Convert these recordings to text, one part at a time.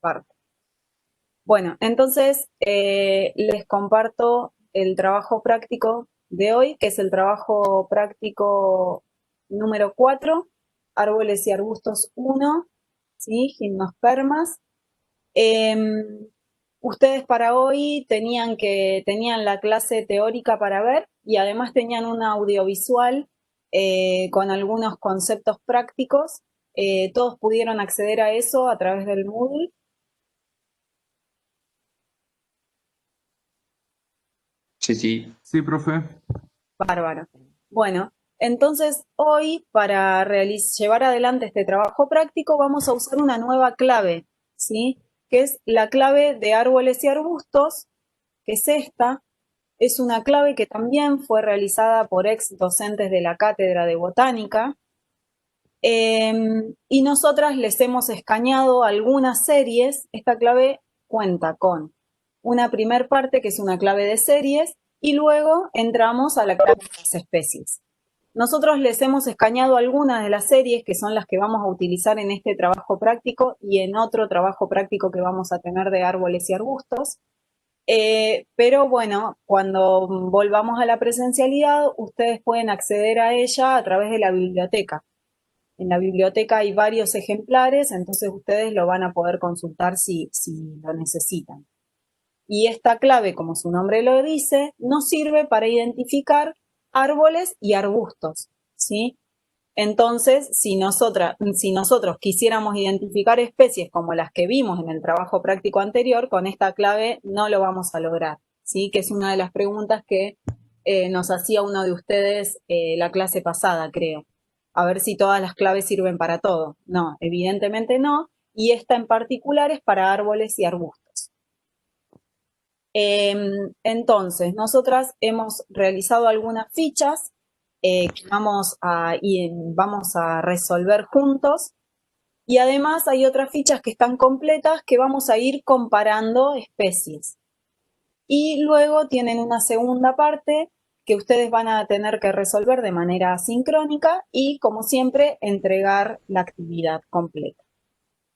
parte. Bueno, entonces les comparto el trabajo práctico de hoy, que es el trabajo práctico número 4, árboles y arbustos 1, ¿sí? Gimnospermas. Ustedes para hoy tenían la clase teórica para ver y además tenían una audiovisual con algunos conceptos prácticos. Todos pudieron acceder a eso a través del Moodle. Sí, sí. Sí, profe. Bárbaro. Bueno, entonces hoy para llevar adelante este trabajo práctico vamos a usar una nueva clave, ¿sí? Que es la clave de árboles y arbustos, que es esta. Es una clave que también fue realizada por ex docentes de la Cátedra de Botánica. Y nosotras les hemos escaneado algunas series. Esta clave cuenta con una primer parte que es una clave de series y luego entramos a la clave de las especies. Nosotros les hemos escaneado algunas de las series que son las que vamos a utilizar en este trabajo práctico y en otro trabajo práctico que vamos a tener de árboles y arbustos. Pero bueno, cuando volvamos a la presencialidad, ustedes pueden acceder a ella a través de la biblioteca. En la biblioteca hay varios ejemplares, entonces ustedes lo van a poder consultar si lo necesitan. Y esta clave, como su nombre lo dice, nos sirve para identificar árboles y arbustos, ¿sí? Entonces, si nosotros quisiéramos identificar especies como las que vimos en el trabajo práctico anterior, con esta clave no lo vamos a lograr, ¿sí? Que es una de las preguntas que nos hacía uno de ustedes la clase pasada, creo. A ver si todas las claves sirven para todo. No, evidentemente no. Y esta en particular es para árboles y arbustos. Entonces, nosotras hemos realizado algunas fichas que vamos a resolver juntos. Y además hay otras fichas que están completas que vamos a ir comparando especies. Y luego tienen una segunda parte que ustedes van a tener que resolver de manera asincrónica y, como siempre, entregar la actividad completa,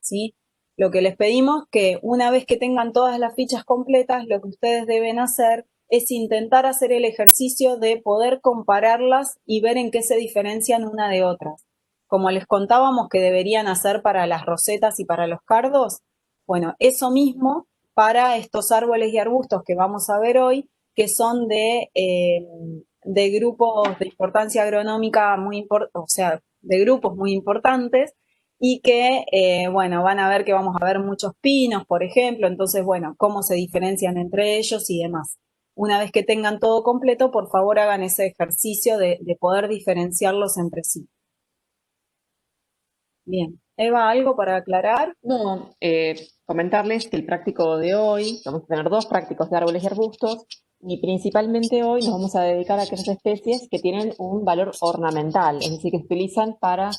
¿sí? Lo que les pedimos que una vez que tengan todas las fichas completas, lo que ustedes deben hacer es intentar hacer el ejercicio de poder compararlas y ver en qué se diferencian una de otras. Como les contábamos que deberían hacer para las rosetas y para los cardos, bueno, eso mismo para estos árboles y arbustos que vamos a ver hoy, que son de grupos de importancia agronómica o sea, de grupos muy importantes, y que, bueno, van a ver que vamos a ver muchos pinos, por ejemplo, entonces, bueno, cómo se diferencian entre ellos y demás. Una vez que tengan todo completo, por favor hagan ese ejercicio de poder diferenciarlos entre sí. Bien. Eva, ¿algo para aclarar? No, comentarles que el práctico de hoy, vamos a tener dos prácticos de árboles y arbustos, y principalmente hoy nos vamos a dedicar a aquellas especies que tienen un valor ornamental, es decir, que se utilizan para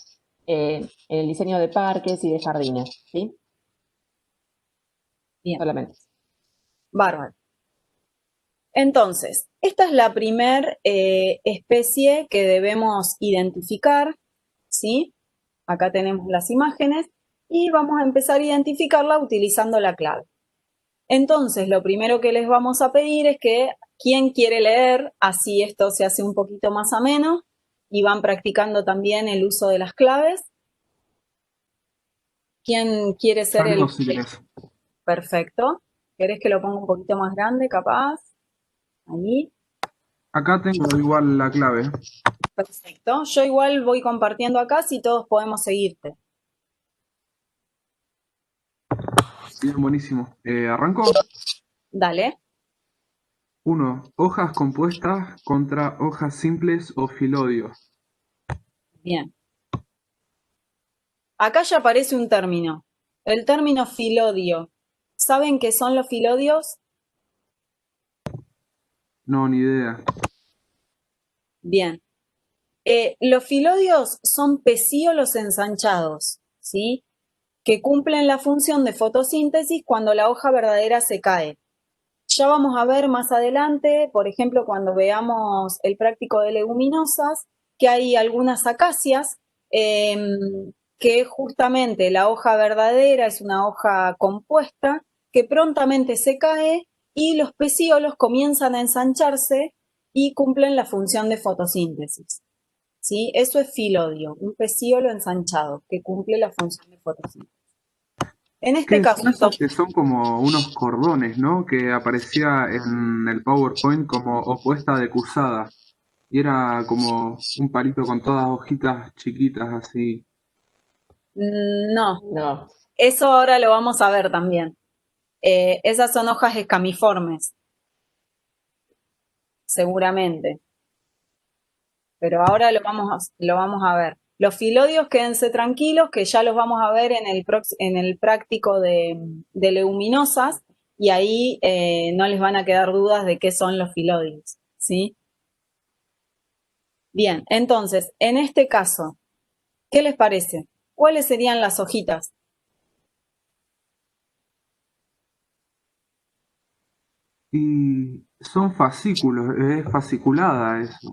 el diseño de parques y de jardines, ¿sí? Bien. Solamente. Bárbaro. Entonces, esta es la primer especie que debemos identificar, ¿sí? Acá tenemos las imágenes y vamos a empezar a identificarla utilizando la clave. Entonces, lo primero que les vamos a pedir es que quien quiere leer, así esto se hace un poquito más ameno y van practicando también el uso de las claves. ¿Quién quiere ser el...? Si querés. Perfecto. ¿Querés que lo ponga un poquito más grande, capaz? Ahí. Acá tengo igual la clave. Perfecto. Yo igual voy compartiendo acá si todos podemos seguirte. Bien, buenísimo. ¿Arranco? Dale. 1. Hojas compuestas contra hojas simples o filodios. Bien. Acá ya aparece un término. El término filodio. ¿Saben qué son los filodios? No, ni idea. Bien. Los filodios son pecíolos ensanchados, ¿sí? Que cumplen la función de fotosíntesis cuando la hoja verdadera se cae. Ya vamos a ver más adelante, por ejemplo, cuando veamos el práctico de leguminosas, que hay algunas acacias que justamente la hoja verdadera es una hoja compuesta que prontamente se cae y los pecíolos comienzan a ensancharse y cumplen la función de fotosíntesis. ¿Sí? Eso es filodio, un pecíolo ensanchado que cumple la función de fotosíntesis. En este ¿Qué caso, son esos que son como unos cordones, ¿no? Que aparecía en el PowerPoint como opuesta decusada. Y era como un palito con todas hojitas chiquitas así. no, No. eso ahora lo vamos a ver también. Esas son hojas escamiformes, seguramente. Pero ahora lo vamos a ver. Los filodios, quédense tranquilos, que ya los vamos a ver en el práctico de leguminosas, y ahí no les van a quedar dudas de qué son los filodios, ¿sí? Bien, entonces, en este caso, ¿qué les parece? ¿Cuáles serían las hojitas? Y son fascículos, es fasciculada eso.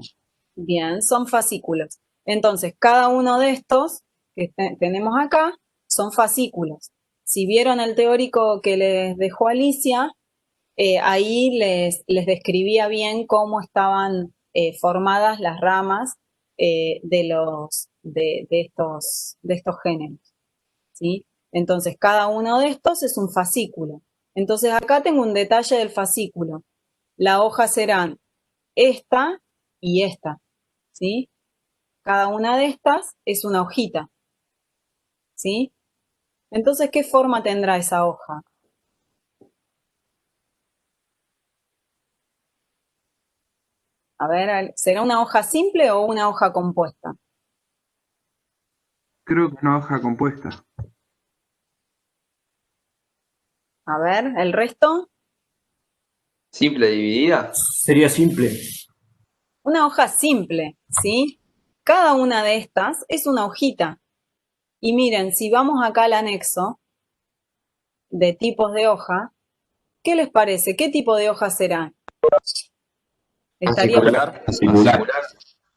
Bien, son fascículos. Entonces, cada uno de estos que tenemos acá son fascículos. Si vieron el teórico que les dejó Alicia, ahí les describía bien cómo estaban formadas las ramas de estos géneros, ¿sí? Entonces, cada uno de estos es un fascículo. Entonces, acá tengo un detalle del fascículo. La hoja serán esta y esta, ¿sí? Cada una de estas es una hojita, ¿sí? Entonces, ¿qué forma tendrá esa hoja? A ver, ¿será una hoja simple o una hoja compuesta? Creo que es una hoja compuesta. A ver, ¿el resto? Simple dividida. Sería simple. Una hoja simple, ¿sí? Cada una de estas es una hojita. Y miren, si vamos acá al anexo de tipos de hoja, ¿qué les parece? ¿Qué tipo de hoja será? Estaría Acicular.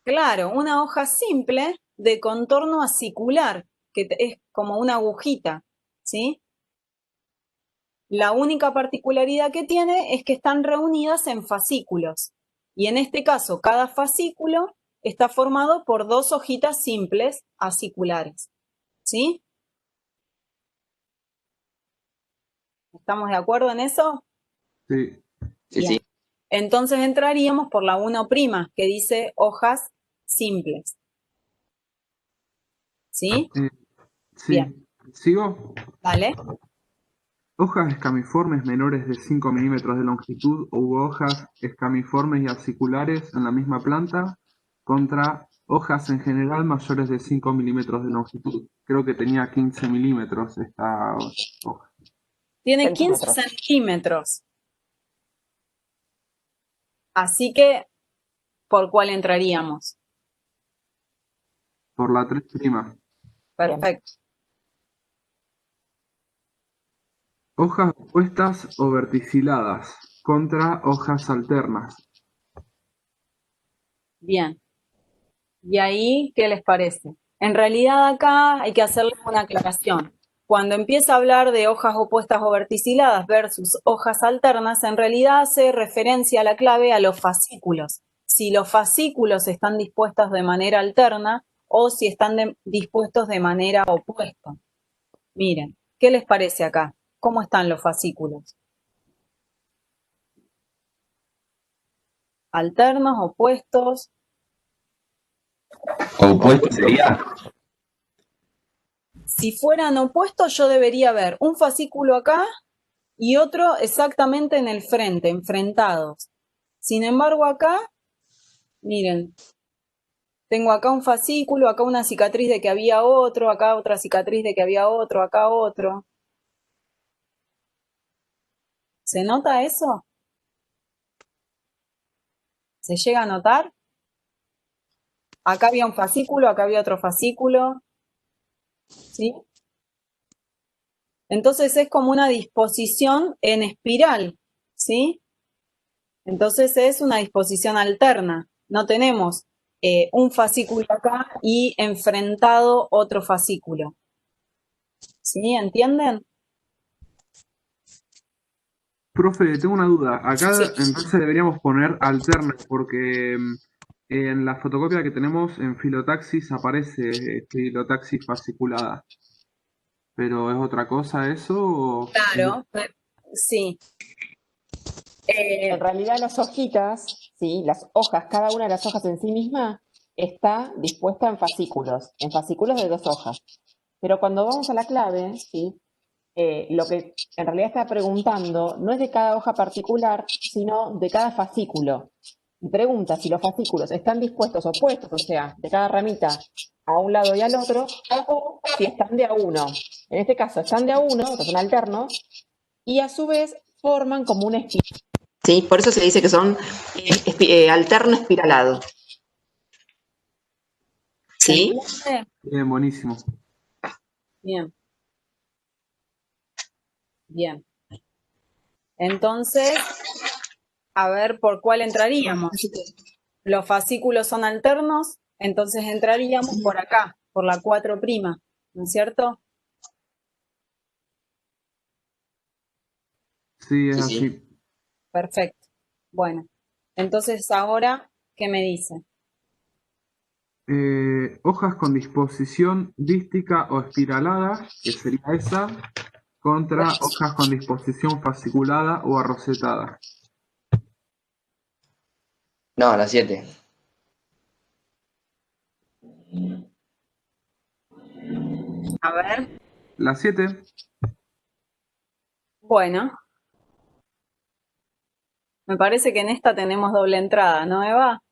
claro, una hoja simple de contorno acicular, que es como una agujita, ¿sí? La única particularidad que tiene es que están reunidas en fascículos. Y en este caso, cada fascículo está formado por dos hojitas simples aciculares, ¿sí? ¿Estamos de acuerdo en eso? Sí. Sí, Bien. sí. Entonces entraríamos por la 1', que dice hojas simples. ¿Sí? Sí. Bien. ¿Sigo? ¿Vale? Hojas escamiformes menores de 5 milímetros de longitud u hojas escamiformes y aciculares en la misma planta contra hojas en general mayores de 5 milímetros de longitud. Creo que tenía 15 milímetros esta hoja. Tiene 15 centímetros. Así que, ¿por cuál entraríamos? Por la 3'. Perfecto. Hojas opuestas o verticiladas contra hojas alternas. Bien. ¿Y ahí qué les parece? En realidad acá hay que hacerle una aclaración. Cuando empieza a hablar de hojas opuestas o verticiladas versus hojas alternas, en realidad hace referencia a la clave a los fascículos. Si los fascículos están dispuestos de manera alterna o si están dispuestos de manera opuesta. Miren, ¿qué les parece acá? ¿Cómo están los fascículos? ¿Alternos, opuestos? Opuesto sería. Si fueran opuestos, yo debería ver un fascículo acá y otro exactamente en el frente, enfrentados. Sin embargo, acá, miren, tengo acá un fascículo, acá una cicatriz de que había otro, acá otra cicatriz de que había otro, acá otro. ¿Se nota eso? ¿Se llega a notar? Acá había un fascículo, acá había otro fascículo. ¿Sí? Entonces es como una disposición en espiral, ¿sí? Entonces es una disposición alterna. No tenemos un fascículo acá y enfrentado otro fascículo. ¿Sí? ¿Entienden? Profe, tengo una duda. Acá Sí. entonces deberíamos poner alterno porque en la fotocopia que tenemos en Filotaxis aparece Filotaxis fasciculada. ¿Pero es otra cosa eso? Claro, sí. En realidad las hojitas, ¿sí? Las hojas, cada una de las hojas en sí misma está dispuesta en fascículos de 2 hojas. Pero cuando vamos a la clave, ¿sí? Lo que en realidad está preguntando no es de cada hoja particular, sino de cada fascículo. Y pregunta si los fascículos están dispuestos opuestos, o sea, de cada ramita a un lado y al otro, o si están de a uno. En este caso están de a uno, o sea, son alternos, y a su vez forman como una espiral. Sí, por eso se dice que son alterno espiralado. ¿Sí? ¿Entiende? Bien, buenísimo. Bien. Bien. Entonces, a ver por cuál entraríamos. Los fascículos son alternos, entonces entraríamos por acá, por la 4', ¿no es cierto? Sí, es Sí, sí. así. Perfecto. Bueno, entonces ahora, ¿qué me dice? Hojas con disposición dística o espiralada, que sería esa, contra hojas con disposición fasciculada o arrosetada. No, la 7. A ver. La 7. Bueno, me parece que en esta tenemos doble entrada, ¿no, Eva?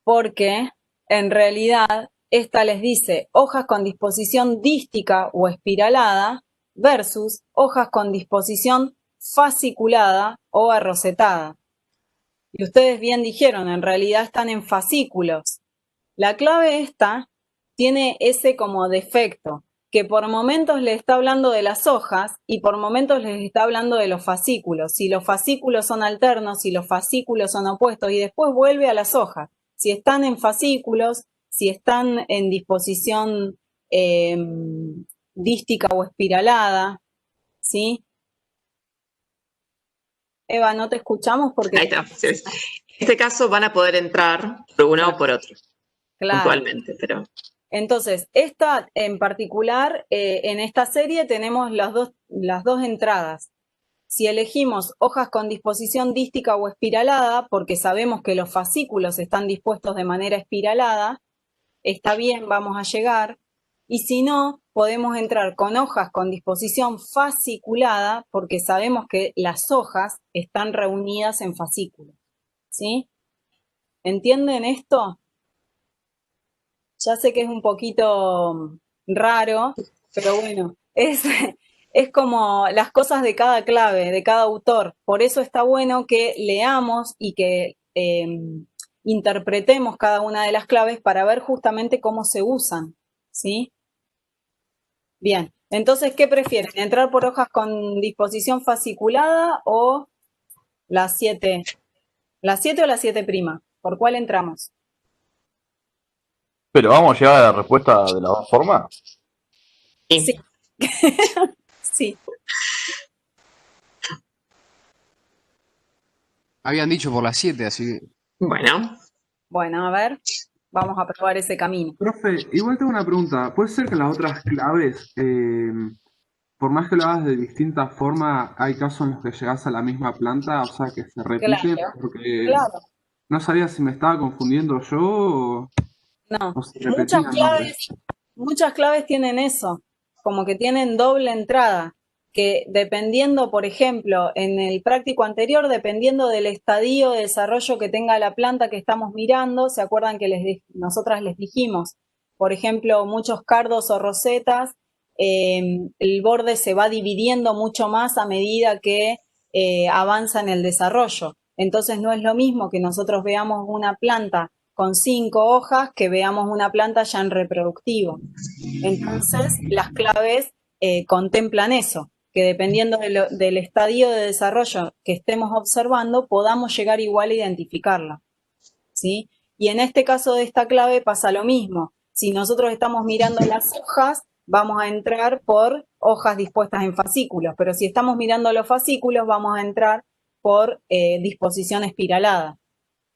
Porque en realidad esta les dice hojas con disposición dística o espiralada versus hojas con disposición fasciculada o arrosetada. Y ustedes bien dijeron, en realidad están en fascículos. La clave esta tiene ese como defecto, que por momentos les está hablando de las hojas y por momentos les está hablando de los fascículos. Si los fascículos son alternos, si los fascículos son opuestos, y después vuelve a las hojas. Si están en fascículos, si están en disposición dística o espiralada, ¿sí? Eva, no te escuchamos porque... Ahí está. En este caso van a poder entrar por uno o por otro, Claro. puntualmente, pero... Entonces, esta en particular, en esta serie tenemos las dos entradas. Si elegimos hojas con disposición dística o espiralada, porque sabemos que los fascículos están dispuestos de manera espiralada, está bien, vamos a llegar. Y si no, podemos entrar con hojas con disposición fasciculada, porque sabemos que las hojas están reunidas en fascículos. ¿Sí? ¿Entienden esto? Ya sé que es un poquito raro, pero bueno, es como las cosas de cada clave, de cada autor. Por eso está bueno que leamos y que interpretemos cada una de las claves para ver justamente cómo se usan, ¿sí? Bien, entonces, ¿qué prefieren? ¿Entrar por hojas con disposición fasciculada o las 7? ¿La 7 o la 7'? ¿Por cuál entramos? Pero vamos a llegar a la respuesta de las dos formas. Sí. Sí. Habían dicho por las 7, así que... Bueno. Bueno, a ver, vamos a probar ese camino. Profe, igual tengo una pregunta. ¿Puede ser que las otras claves, por más que lo hagas de distinta forma, hay casos en los que llegas a la misma planta, o sea, que se repite? Claro, Porque claro. no sabía si me estaba confundiendo yo No, o si repetían nombres. muchas claves tienen eso, como que tienen doble entrada, que dependiendo, por ejemplo, en el práctico anterior, dependiendo del estadio de desarrollo que tenga la planta que estamos mirando, ¿se acuerdan que nosotras les dijimos? Por ejemplo, muchos cardos o rosetas, el borde se va dividiendo mucho más a medida que avanza en el desarrollo. Entonces no es lo mismo que nosotros veamos una planta con 5 hojas que veamos una planta ya en reproductivo. Entonces, las claves contemplan eso, que dependiendo del estadio de desarrollo que estemos observando, podamos llegar igual a identificarla. ¿sí? Y en este caso de esta clave pasa lo mismo. Si nosotros estamos mirando las hojas, vamos a entrar por hojas dispuestas en fascículos, pero si estamos mirando los fascículos, vamos a entrar por disposición espiralada,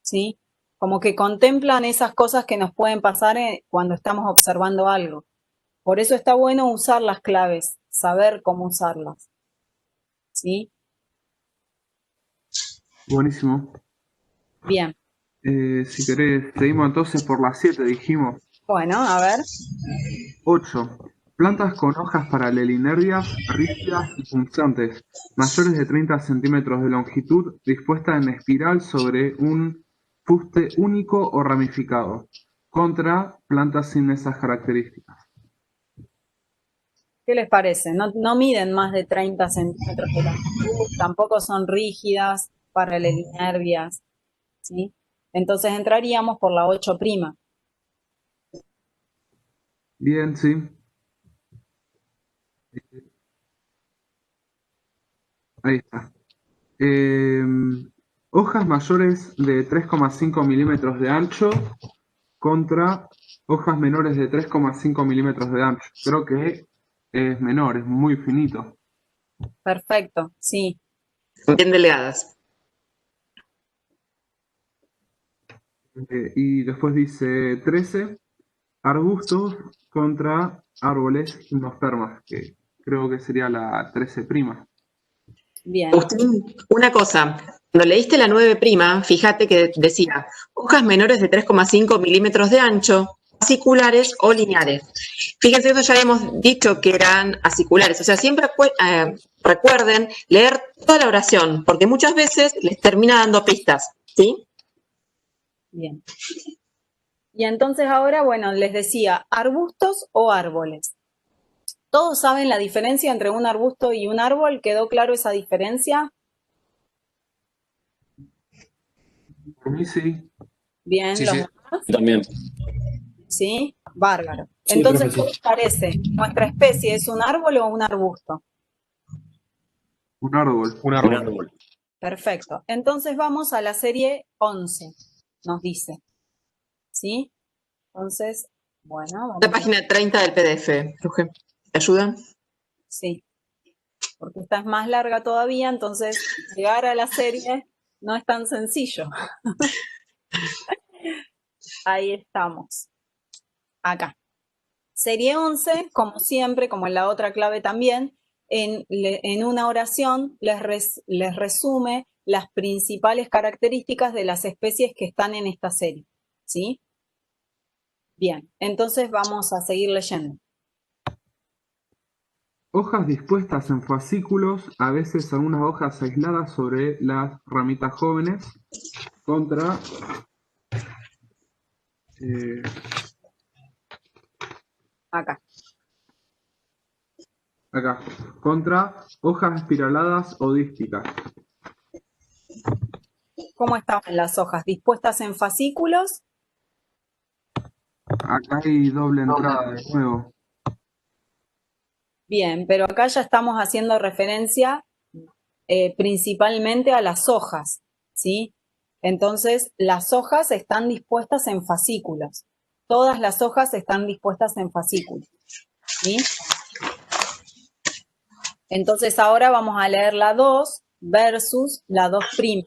¿sí? Como que contemplan esas cosas que nos pueden pasar cuando estamos observando algo. Por eso está bueno usar las claves, saber cómo usarlas, ¿sí? Buenísimo. Bien. Si querés, seguimos entonces por las 7, dijimos. Bueno, a ver. 8. Plantas con hojas paralelinergias, rígidas y punzantes, mayores de 30 centímetros de longitud, dispuestas en espiral sobre un fuste único o ramificado, contra plantas sin esas características. ¿Qué les parece? No miden más de 30 centímetros de longitud, tampoco son rígidas, paralelinergias, ¿sí? Entonces entraríamos por la 8'. Bien, sí. Ahí está. Hojas mayores de 3,5 milímetros de ancho contra hojas menores de 3,5 milímetros de ancho. Creo que es menor, es muy finito. Perfecto, sí. Bien delgadas. Y después dice 13, arbustos contra árboles gimnospermas, que creo que sería la 13'. Bien. Agustín, una cosa, cuando leíste la 9', fíjate que decía hojas menores de 3,5 milímetros de ancho, aciculares o lineares. Fíjense que eso ya habíamos dicho que eran aciculares, o sea, siempre recuerden leer toda la oración, porque muchas veces les termina dando pistas, ¿sí? Bien. Y entonces ahora, bueno, les decía, arbustos o árboles. ¿Todos saben la diferencia entre un arbusto y un árbol? ¿Quedó claro esa diferencia? Por mí sí. Bien, Sí, ¿los sí. demás? También. ¿Sí? Bárbaro. Sí, Entonces, profe, ¿qué sí. les parece? ¿Nuestra especie es un árbol o un arbusto? Un árbol. Un Un árbol. árbol. Perfecto. Entonces vamos a la serie 11, nos dice. ¿Sí? Entonces, bueno, vamos La página 30 del PDF, Luje. ¿Te ayuda? Sí, porque esta es más larga todavía, entonces llegar a la serie no es tan sencillo. Ahí estamos. Acá. Serie 11, como siempre, como en la otra clave también, en una oración les resume las principales características de las especies que están en esta serie. ¿Sí? Bien, entonces vamos a seguir leyendo. Hojas dispuestas en fascículos, a veces algunas hojas aisladas sobre las ramitas jóvenes, contra Acá. acá, contra hojas espiraladas o dísticas. ¿Cómo estaban las hojas? ¿Dispuestas en fascículos? Acá hay doble entrada de nuevo. Bien, pero acá ya estamos haciendo referencia principalmente a las hojas, ¿sí? Entonces, las hojas están dispuestas en fascículos. Todas las hojas están dispuestas en fascículos, ¿sí? Entonces, ahora vamos a leer la 2 versus la 2'.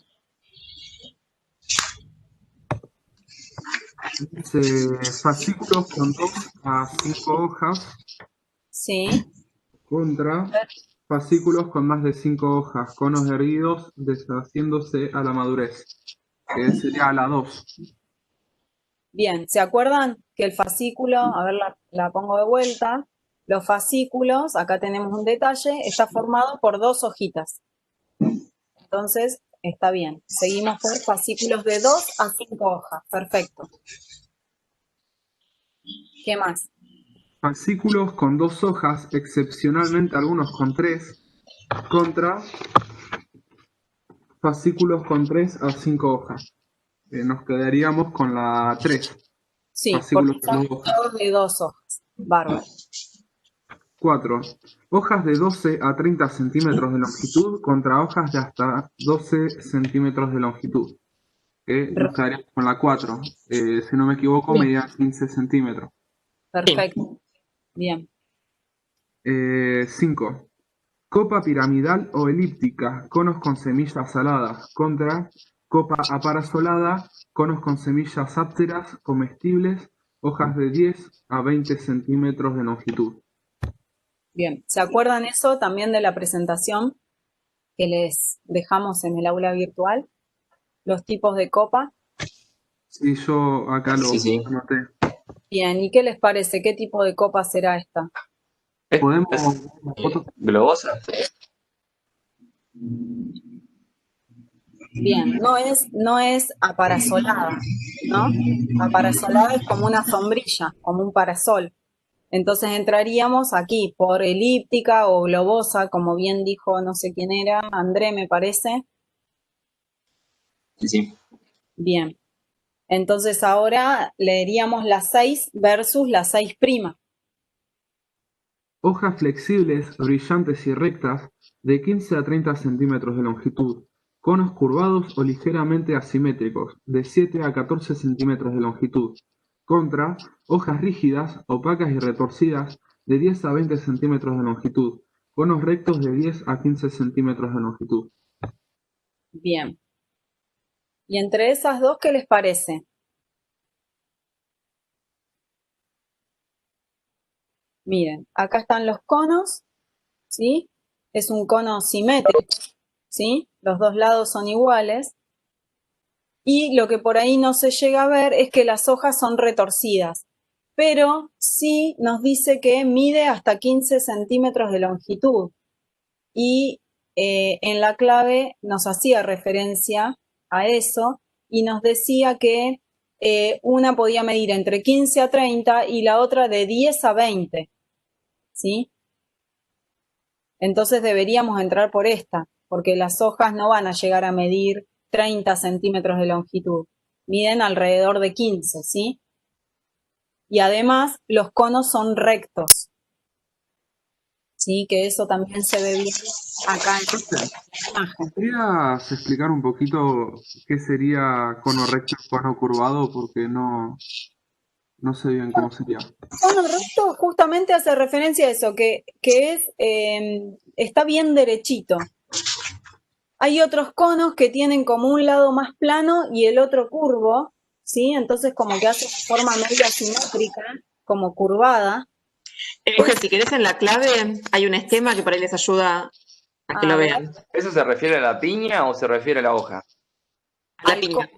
Dice fascículos con 2 a 5 hojas Sí, contra fascículos con más de 5 hojas, conos erguidos deshaciéndose a la madurez, que sería la 2. bien. ¿Se acuerdan que el fascículo, a ver, la pongo de vuelta, los fascículos, acá tenemos un detalle, está formado por 2 hojitas. Entonces, está bien. Seguimos por fascículos de 2 a 5 hojas. Perfecto. ¿Qué más? Fascículos con 2 hojas, excepcionalmente algunos con 3, contra fascículos con 3 a 5 hojas. Nos quedaríamos con la 3. Sí, Fascículos porque con son 2 hojas. todos de 2 hojas. Bárbaro. 4. Hojas de 12 a 30 centímetros de longitud contra hojas de hasta 12 centímetros de longitud. que nos quedaríamos con la 4. Si no me equivoco, Bien. medía 15 centímetros. Perfecto. Bien. 5. Copa piramidal o elíptica, conos con semillas saladas, contra copa aparasolada, conos con semillas ápteras, comestibles, hojas de 10 a 20 centímetros de longitud. Bien. ¿Se acuerdan eso también de la presentación que les dejamos en el aula virtual? Los tipos de copa. Sí, yo acá lo Sí. anoté. Bien. ¿Y qué les parece? ¿Qué tipo de copa será esta? ¿Podemos Es, ver la foto? globosa. Bien, no es aparasolada, ¿no? Aparasolada es como una sombrilla, como un parasol. Entonces entraríamos aquí por elíptica o globosa, como bien dijo no sé quién era, André me parece. Sí. Bien, entonces ahora leeríamos la 6 versus la 6 prima. Hojas flexibles, brillantes y rectas, de 15 a 30 centímetros de longitud, conos curvados o ligeramente asimétricos, de 7 a 14 centímetros de longitud, contra hojas rígidas, opacas y retorcidas, de 10 a 20 centímetros de longitud, conos rectos de 10 a 15 centímetros de longitud. Bien. Y entre esas dos, ¿qué les parece? Miren, acá están los conos, ¿sí? Es un cono simétrico, ¿sí? Los dos lados son iguales. Y lo que por ahí no se llega a ver es que las hojas son retorcidas, pero sí nos dice que mide hasta 15 centímetros de longitud. Y en la clave nos hacía referencia a eso y nos decía que una podía medir entre 15 a 30 y la otra de 10 a 20, ¿sí? Entonces deberíamos entrar por esta, porque las hojas no van a llegar a medir 30 centímetros de longitud, miden alrededor de 15, ¿sí? Y además los conos son rectos, ¿sí? Que eso también se ve bien acá en esta imagen. ¿Podrías explicar un poquito qué sería cono recto y cono curvado? Porque no sé bien cómo sería. Cono recto justamente hace referencia a eso, que es, está bien derechito. Hay otros conos que tienen como un lado más plano y el otro curvo, ¿sí? Entonces como que hace una forma medio asimétrica, como curvada. Euge, si querés en la clave hay un esquema que por ahí les ayuda a que lo ver, vean. ¿Eso se refiere a la piña o se refiere a la hoja? A la al piña.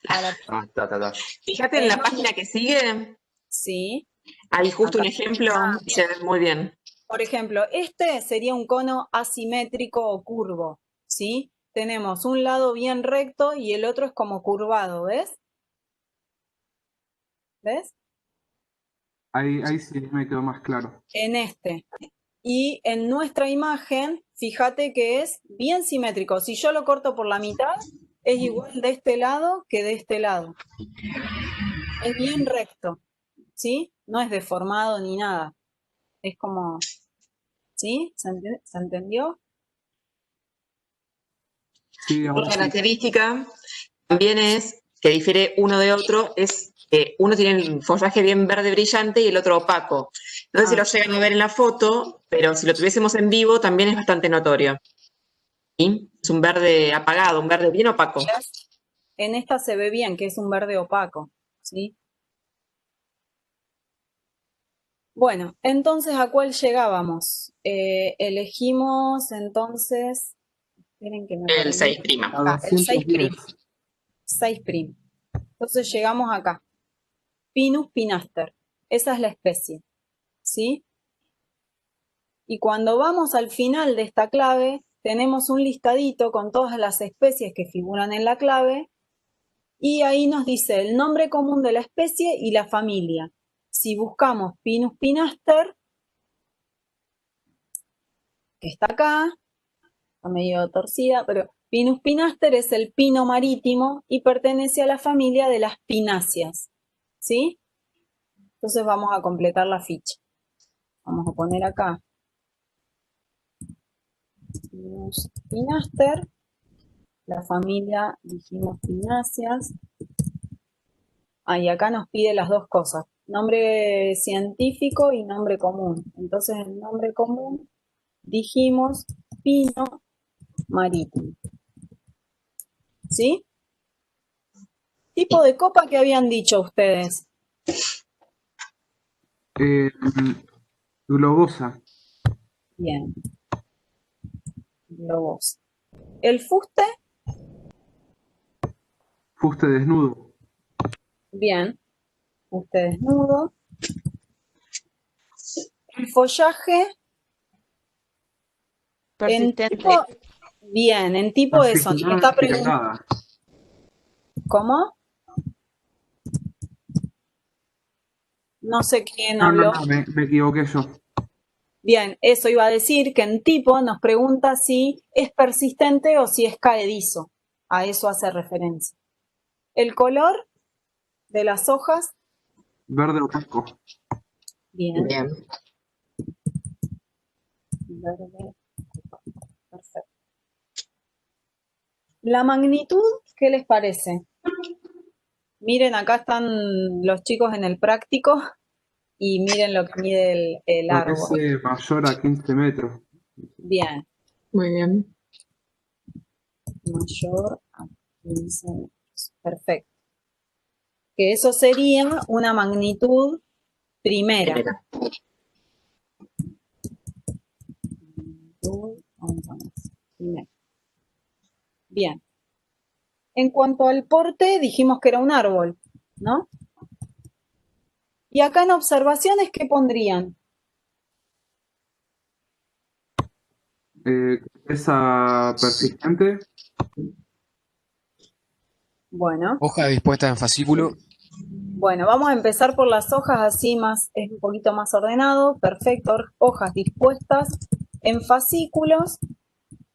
a la, Ah, está. Fíjate en la página que sigue, sí. hay justo un Acá. ejemplo y se ve muy bien. Por ejemplo, este sería un cono asimétrico o curvo, ¿sí? Tenemos un lado bien recto y el otro es como curvado, ¿ves? ¿Ves? Ahí sí me quedó más claro. En este. Y en nuestra imagen, fíjate que es bien simétrico. Si yo lo corto por la mitad, es igual de este lado que de este lado. Es bien recto, ¿sí? No es deformado ni nada. Es como, ¿sí? ¿Se entendió? Sí, ahora Otra sí. característica también es que difiere uno de otro, es que uno tiene el follaje bien verde brillante y el otro opaco. No sé si lo llegan a ver en la foto, pero si lo tuviésemos en vivo también es bastante notorio. ¿Sí? Es un verde apagado, un verde bien opaco. En esta se ve bien que es un verde opaco, ¿sí? Bueno, entonces, ¿a cuál llegábamos? Elegimos, entonces, esperen que me El perdí. 6 prima. A El 6 210. 6 prim. Entonces llegamos acá. Pinus pinaster. Esa es la especie, ¿sí? Y cuando vamos al final de esta clave, tenemos un listadito con todas las especies que figuran en la clave y ahí nos dice el nombre común de la especie y la familia. Si buscamos Pinus pinaster, que está acá, está medio torcida, pero Pinus pinaster es el pino marítimo y pertenece a la familia de las pináceas, ¿sí? Entonces vamos a completar la ficha. Vamos a poner acá Pinus pinaster La familia, dijimos, pináceas. Y acá nos pide las dos cosas, nombre científico y nombre común. Entonces, el nombre común, dijimos, pino marítimo. ¿Sí? ¿Tipo de copa que habían dicho ustedes? Globosa. Bien. Globos. ¿El fuste? Fuste desnudo. Bien. Fuste desnudo. El follaje. En Persistente. tipo, bien, en tipo eso. Nos está preguntando. Aciculada. ¿Cómo? No sé quién No, habló. me equivoqué yo. Bien, eso iba a decir que en tipo nos pregunta si es persistente o si es caedizo. A eso hace referencia. El color de las hojas. Verde opaco. Bien. Bien. Verde. Perfecto. La magnitud, ¿qué les parece? Miren, acá están los chicos en el práctico y miren lo que mide el árbol. Parece mayor a 15 metros. Bien, Muy bien. mayor a 15 metros. Perfecto. Que eso sería una magnitud primera. Primera. Primera. Bien. En cuanto al porte, dijimos que era un árbol, ¿no? Y acá en observaciones, ¿qué pondrían? Esa persistente. Bueno. Hoja dispuesta en fascículo. Bueno, vamos a empezar por las hojas, así más, es un poquito más ordenado. Perfecto, hojas dispuestas en fascículos.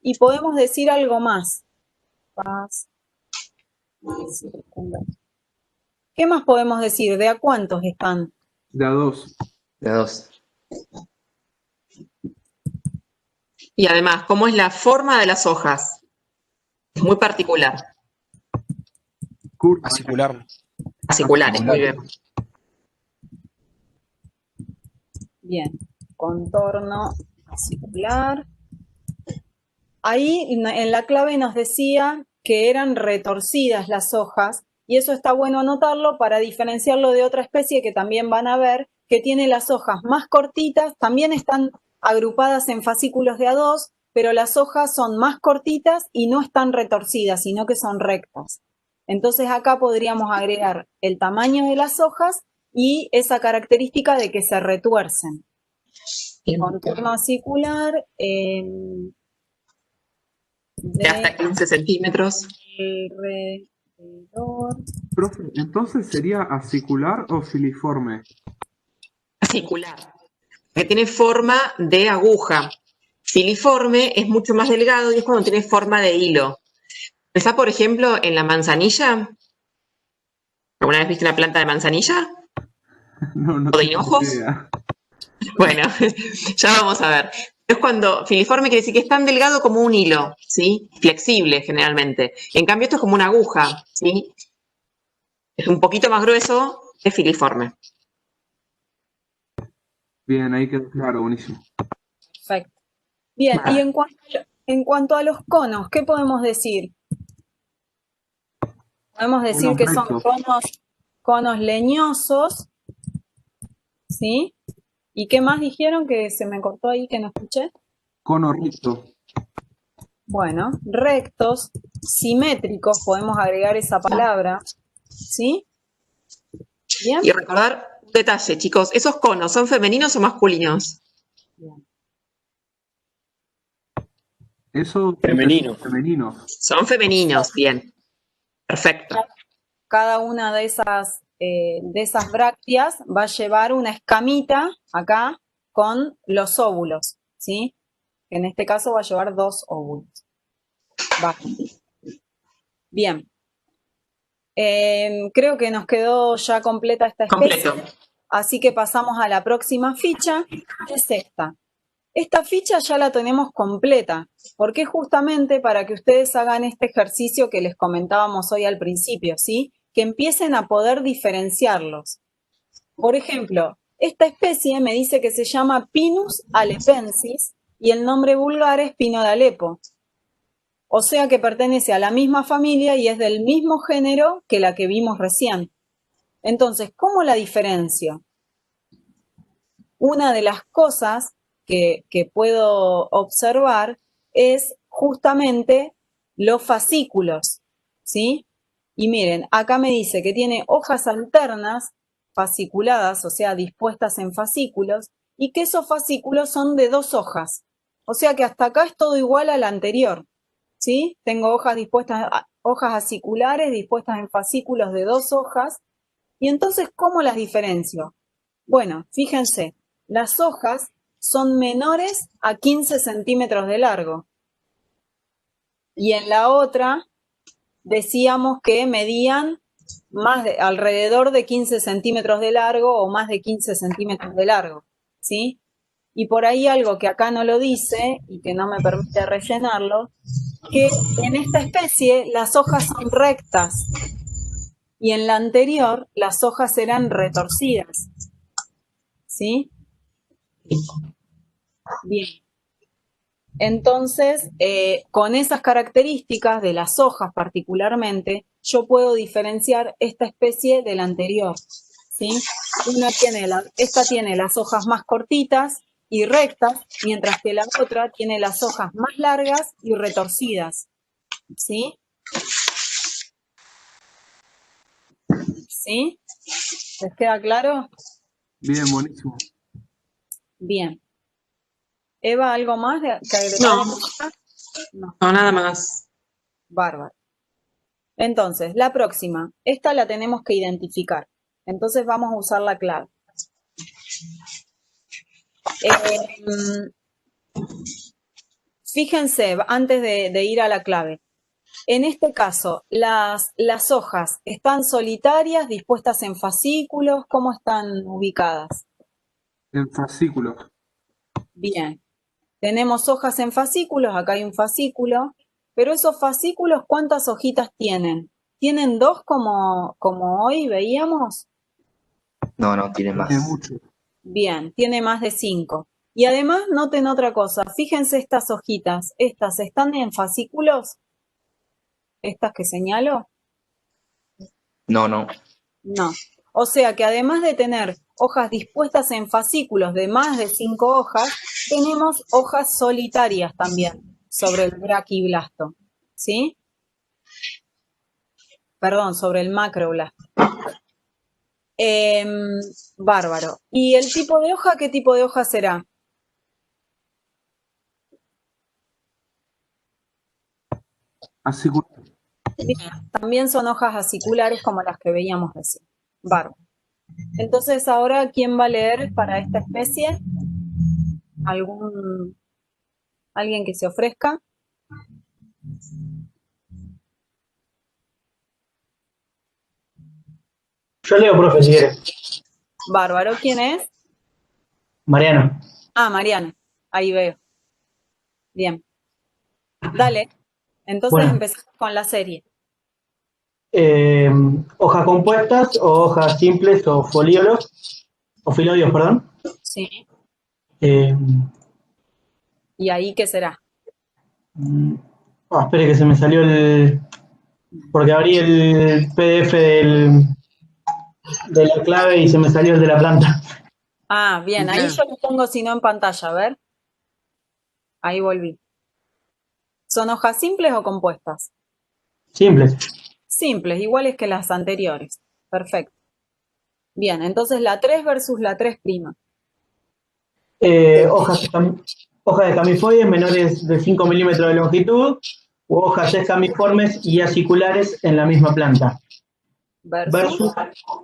Y podemos decir algo más. ¿Qué más podemos decir? ¿De a cuántos están? De a 2. De 2. Y además, ¿cómo es la forma de las hojas? Es muy particular. Curva. Fascicular. Fasciculares, muy bien. Bien, contorno fascicular. Ahí en la clave nos decía que eran retorcidas las hojas, y eso está bueno anotarlo para diferenciarlo de otra especie que también van a ver, que tiene las hojas más cortitas, también están agrupadas en fascículos de a 2, pero las hojas son más cortitas y no están retorcidas, sino que son rectas. Entonces acá podríamos agregar el tamaño de las hojas y esa característica de que se retuercen. Contorno fascicular De hasta 15 centímetros. alrededor. Profe, entonces sería acicular o filiforme. Fascicular. Que tiene forma de aguja. Filiforme es mucho más delgado y es cuando tiene forma de hilo. ¿Pensá, por ejemplo, en la manzanilla? ¿Alguna vez viste una planta de manzanilla? No, no ¿O de tengo hinojos? idea. Bueno, ya vamos a ver. Es cuando filiforme quiere decir que es tan delgado como un hilo, ¿sí? Flexible generalmente. En cambio, esto es como una aguja, ¿sí? Es un poquito más grueso, es filiforme. Bien, ahí quedó claro, buenísimo. Perfecto. Bien, y en cuanto a los conos, ¿qué podemos decir? Podemos decir Conos que son rectos. conos leñosos, ¿sí? ¿Y qué más dijeron que se me cortó ahí que no escuché? Cono recto. Bueno, rectos, simétricos, podemos agregar esa palabra, ¿sí? Bien. Y recordar un detalle, chicos, ¿esos conos son femeninos o masculinos? Bien. Eso Femenino. femenino. Son femeninos, bien. Perfecto. Cada una de esas brácteas va a llevar una escamita acá con los óvulos, ¿sí? Que en este caso va a llevar 2 óvulos. Va. Bien. Creo que nos quedó ya completa esta especie. Completo. Así que pasamos a la próxima ficha, que es esta. Esta ficha ya la tenemos completa, porque es justamente para que ustedes hagan este ejercicio que les comentábamos hoy al principio, ¿sí? Que empiecen a poder diferenciarlos. Por ejemplo, esta especie me dice que se llama Pinus alepensis y el nombre vulgar es pino de Alepo. O sea que pertenece a la misma familia y es del mismo género que la que vimos recién. Entonces, ¿cómo la diferencio? Una de las cosas que puedo observar es justamente los fascículos, ¿sí? Y miren, acá me dice que tiene hojas alternas, fasciculadas, o sea, dispuestas en fascículos, y que esos fascículos son de 2 hojas. O sea que hasta acá es todo igual al anterior, ¿sí? Tengo hojas dispuestas, hojas aciculares dispuestas en fascículos de 2 hojas. Y entonces, ¿cómo las diferencio? Bueno, fíjense, las hojas son menores a 15 centímetros de largo. Y en la otra decíamos que medían alrededor de 15 centímetros de largo o más de 15 centímetros de largo, ¿sí? Y por ahí algo que acá no lo dice y que no me permite rellenarlo, que en esta especie las hojas son rectas y en la anterior las hojas eran retorcidas, ¿sí? Bien. Entonces, con esas características de las hojas particularmente, yo puedo diferenciar esta especie de la anterior, ¿sí? Esta tiene las hojas más cortitas y rectas, mientras que la otra tiene las hojas más largas y retorcidas, ¿sí? ¿Sí? ¿Les queda claro? Bien, buenísimo. Bien. Eva, ¿algo más que agregar? No, nada más. Bárbaro. Entonces, la próxima. Esta la tenemos que identificar. Entonces vamos a usar la clave. Fíjense, antes de ir a la clave. En este caso, las hojas están solitarias, dispuestas en fascículos, ¿cómo están ubicadas? En fascículos. Bien. Tenemos hojas en fascículos, acá hay un fascículo, pero esos fascículos, ¿cuántas hojitas tienen? ¿Tienen 2 como hoy veíamos? No, tiene más. Tiene mucho. Bien, tiene más de 5. Y además, noten otra cosa, fíjense estas hojitas, ¿estas están en fascículos? ¿Estas que señalo? No. No. O sea que además de tener hojas dispuestas en fascículos de más de 5 hojas, tenemos hojas solitarias también sobre el braquiblasto, ¿sí? Perdón, sobre el macroblasto. Bárbaro. ¿Y el tipo de hoja, qué tipo de hoja será? Acicular. Bien, también son hojas aciculares como las que veíamos recién. Bárbaro. Entonces, ahora, ¿quién va a leer para esta especie? ¿Alguien que se ofrezca? Yo leo, profe, si quiere. Bárbaro, ¿quién es? Mariano. Ah, Mariana, ahí veo. Bien. Dale. Entonces Bueno. empezamos con la serie. Hojas compuestas o hojas simples o foliolos, o filodios, perdón. Sí. Eh, ¿Y ahí qué será? Espere que se me salió porque abrí el PDF de la clave y se me salió el de la planta. Ah, bien, ahí yo lo pongo si no en pantalla, a ver. Ahí volví. ¿Son hojas simples o compuestas? Simples. Simples, iguales que las anteriores. Perfecto. Bien, entonces la 3 versus la 3'. Hojas de camifoides menores de 5 milímetros de longitud u hojas escamiformes y aciculares en la misma planta. Versus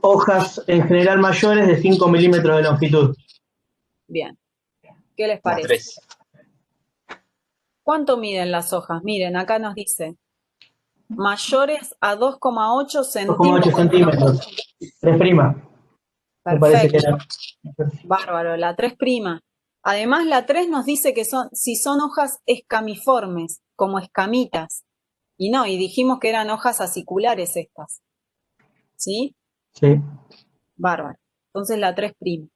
hojas en general mayores de 5 milímetros de longitud. Bien. ¿Qué les parece? 3. ¿Cuánto miden las hojas? Miren, acá nos dice mayores a 2,8 centímetros. 2,8 centímetros. 3'. Me parece que Perfecto. era. Bárbaro, la 3'. Además, la 3 nos dice que si son hojas escamiformes, como escamitas. Y no, y dijimos que eran hojas aciculares estas. ¿Sí? Sí. Bárbaro. Entonces la 3'.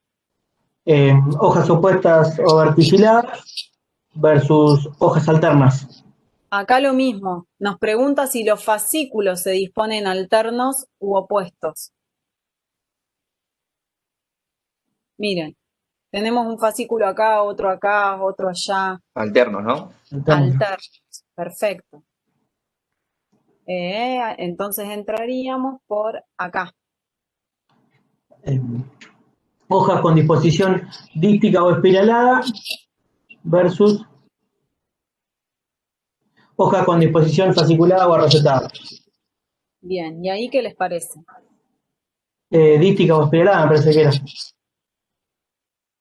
Hojas opuestas o verticiladas versus hojas alternas. Acá lo mismo. Nos pregunta si los fascículos se disponen alternos u opuestos. Miren, tenemos un fascículo acá, otro allá. Alternos, ¿no? Alternos. Perfecto. Entonces entraríamos por acá. Hojas con disposición dística o espiralada versus hojas con disposición fasciculada o arrosetada. Bien, ¿y ahí qué les parece? Dística o espiralada me parece que era.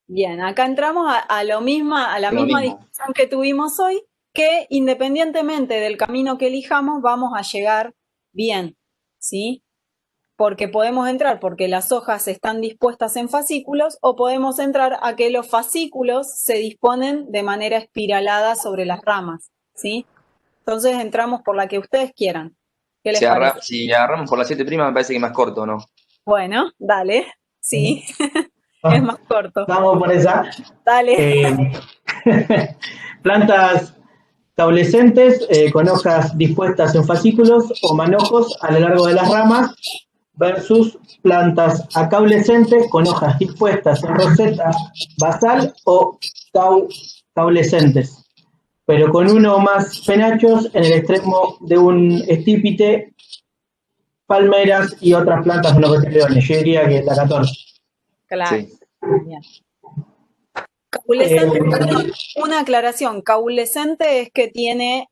Bien, acá entramos a la misma discusión que tuvimos hoy, que independientemente del camino que elijamos, vamos a llegar bien, ¿sí? Porque podemos entrar porque las hojas están dispuestas en fascículos o podemos entrar a que los fascículos se disponen de manera espiralada sobre las ramas, ¿sí? Entonces entramos por la que ustedes quieran. ¿Qué les parece? Si agarramos por la 7' me parece que es más corto, ¿no? Bueno, dale, sí, es más corto. Vamos por esa. Dale. Plantas caulescentes con hojas dispuestas en fascículos o manojos a lo largo de las ramas versus plantas acaulescentes con hojas dispuestas en roseta basal o caulescentes, pero con uno o más penachos en el extremo de un estípite, palmeras y otras plantas monocotiledones. Yo diría que la 14. Claro. Sí. Bien. Caulescente, una aclaración, caulescente es que tiene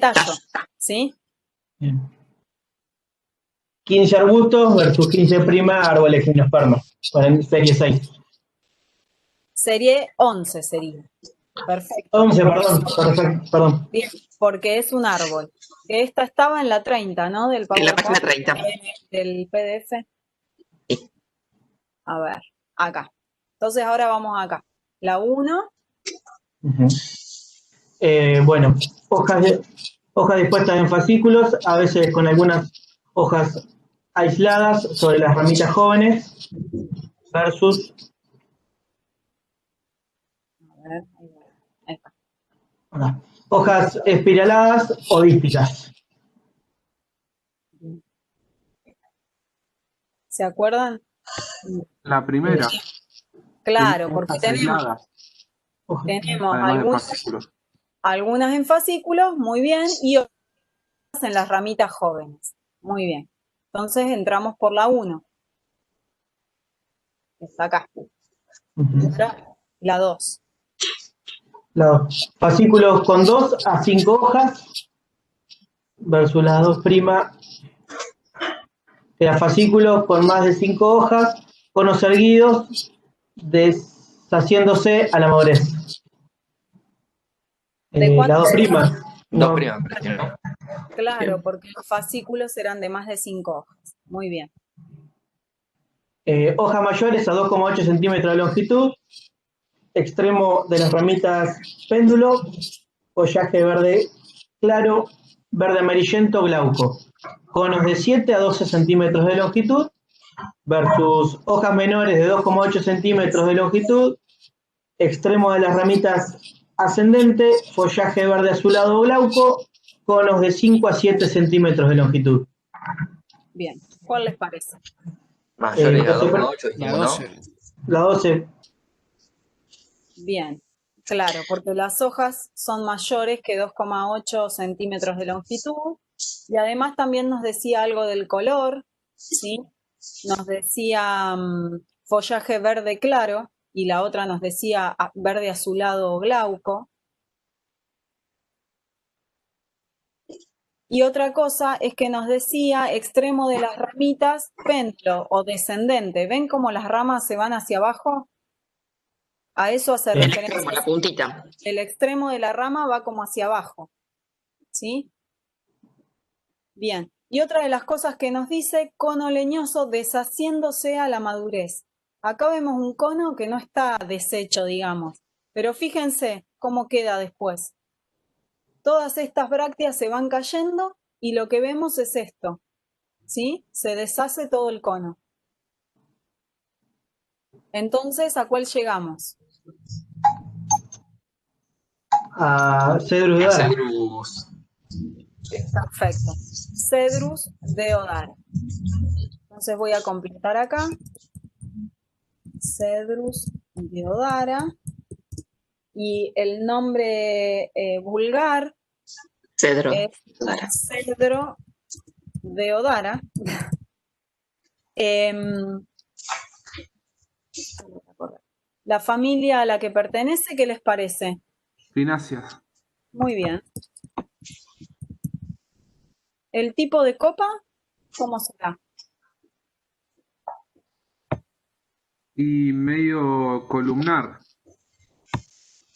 tallo, ¿sí? Bien. 15 arbustos versus 15 árboles gimnospermas, para serie 6. Serie 11 sería. Perfecto. 11, perfecto, perdón. Bien, porque es un árbol. Esta estaba en la 30, ¿no? Del en la página 30. Del PDF. Sí. A ver, acá. Entonces ahora vamos acá. La 1. Bueno, hojas dispuestas en fascículos, a veces con algunas hojas aisladas sobre las ramitas jóvenes, versus hojas espiraladas o dísticas. ¿Se acuerdan? La primera. Claro, porque tenemos algunas en fascículos, muy bien, y otras en las ramitas jóvenes. Muy bien. Entonces entramos por la 1. Está acá. Ahora la 2. Fascículos con 2 a 5 hojas versus las 2', que era fascículos con más de 5 hojas, conos erguidos, deshaciéndose a la madurez. La 2'. 2', ¿no? Claro, porque los fascículos eran de más de 5 hojas. Muy bien. Hojas mayores a 2,8 centímetros de longitud, extremo de las ramitas péndulo, follaje verde claro, verde amarillento glauco, conos de 7 a 12 centímetros de longitud, versus hojas menores de 2,8 centímetros de longitud, extremo de las ramitas ascendente, follaje verde azulado glauco, conos de 5 a 7 centímetros de longitud. Bien, ¿cuál les parece? Mayores a 2,8 dijimos, ¿no? La 12. Bien, claro, porque las hojas son mayores que 2,8 centímetros de longitud y además también nos decía algo del color, ¿sí? Nos decía follaje verde claro y la otra nos decía verde azulado glauco. Y otra cosa es que nos decía extremo de las ramitas péndulo o descendente. ¿Ven cómo las ramas se van hacia abajo? A eso hace referencia. Como la puntita. El extremo de la rama va como hacia abajo. ¿Sí? Bien. Y otra de las cosas que nos dice, cono leñoso deshaciéndose a la madurez. Acá vemos un cono que no está deshecho, digamos, pero fíjense cómo queda después. Todas estas brácteas se van cayendo y lo que vemos es esto, ¿sí? Se deshace todo el cono. Entonces, ¿a cuál llegamos? A Cedrus Deodara. Cedrus. Perfecto. Cedrus Deodara. Entonces voy a completar acá. Cedrus Deodara. Y el nombre vulgar Cedro. es Cedro Deodara. La familia a la que pertenece, ¿qué les parece? Pináceas. Muy bien. ¿El tipo de copa? ¿Cómo será? Y medio columnar.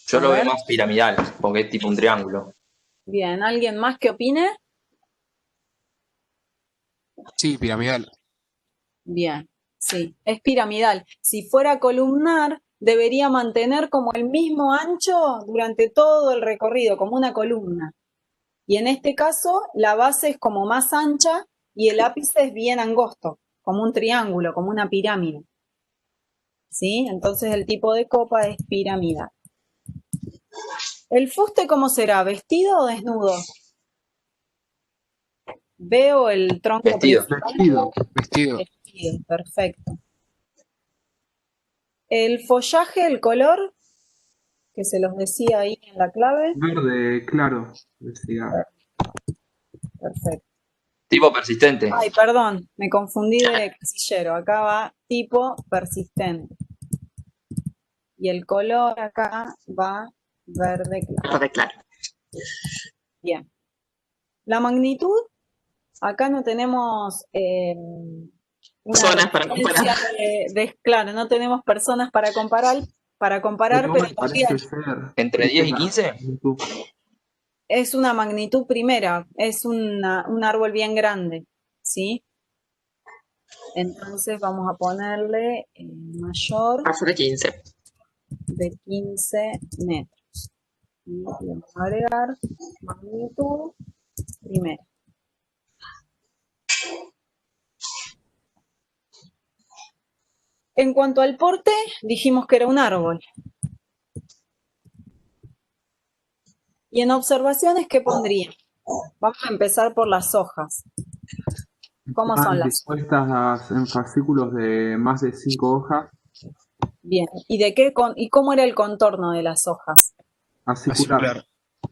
Yo lo veo más piramidal, porque es tipo un triángulo. Bien, ¿alguien más que opine? Sí, piramidal. Bien, sí, es piramidal. Si fuera columnar, debería mantener como el mismo ancho durante todo el recorrido, como una columna. Y en este caso, la base es como más ancha y el ápice es bien angosto, como un triángulo, como una pirámide. ¿Sí? Entonces el tipo de copa es piramidal. ¿El fuste cómo será? ¿Vestido o desnudo? Veo el tronco Vestido. principal. Vestido. Vestido, perfecto. El follaje, el color, que se los decía ahí en la clave. Verde claro, decía. Perfecto. Tipo persistente. Ay, perdón, me confundí de casillero. Acá va tipo persistente. Y el color acá va verde claro. Verde claro. Bien. La magnitud, acá no tenemos una Zonas para referencia comparar. claro, no tenemos personas para comparar, Pero pero parece también ser. ¿Entre 10 y 15? es una magnitud primera, es un árbol bien grande, ¿sí? Entonces vamos a ponerle mayor Mayor de 15. de 15 metros. Y vamos a agregar magnitud primera. En cuanto al porte, dijimos que era un árbol. Y en observaciones, ¿qué pondría? Vamos a empezar por las hojas. ¿Cómo son las hojas? Dispuestas en fascículos de más de 5 hojas. Bien. ¿Y cómo era el contorno de las hojas? Acicular.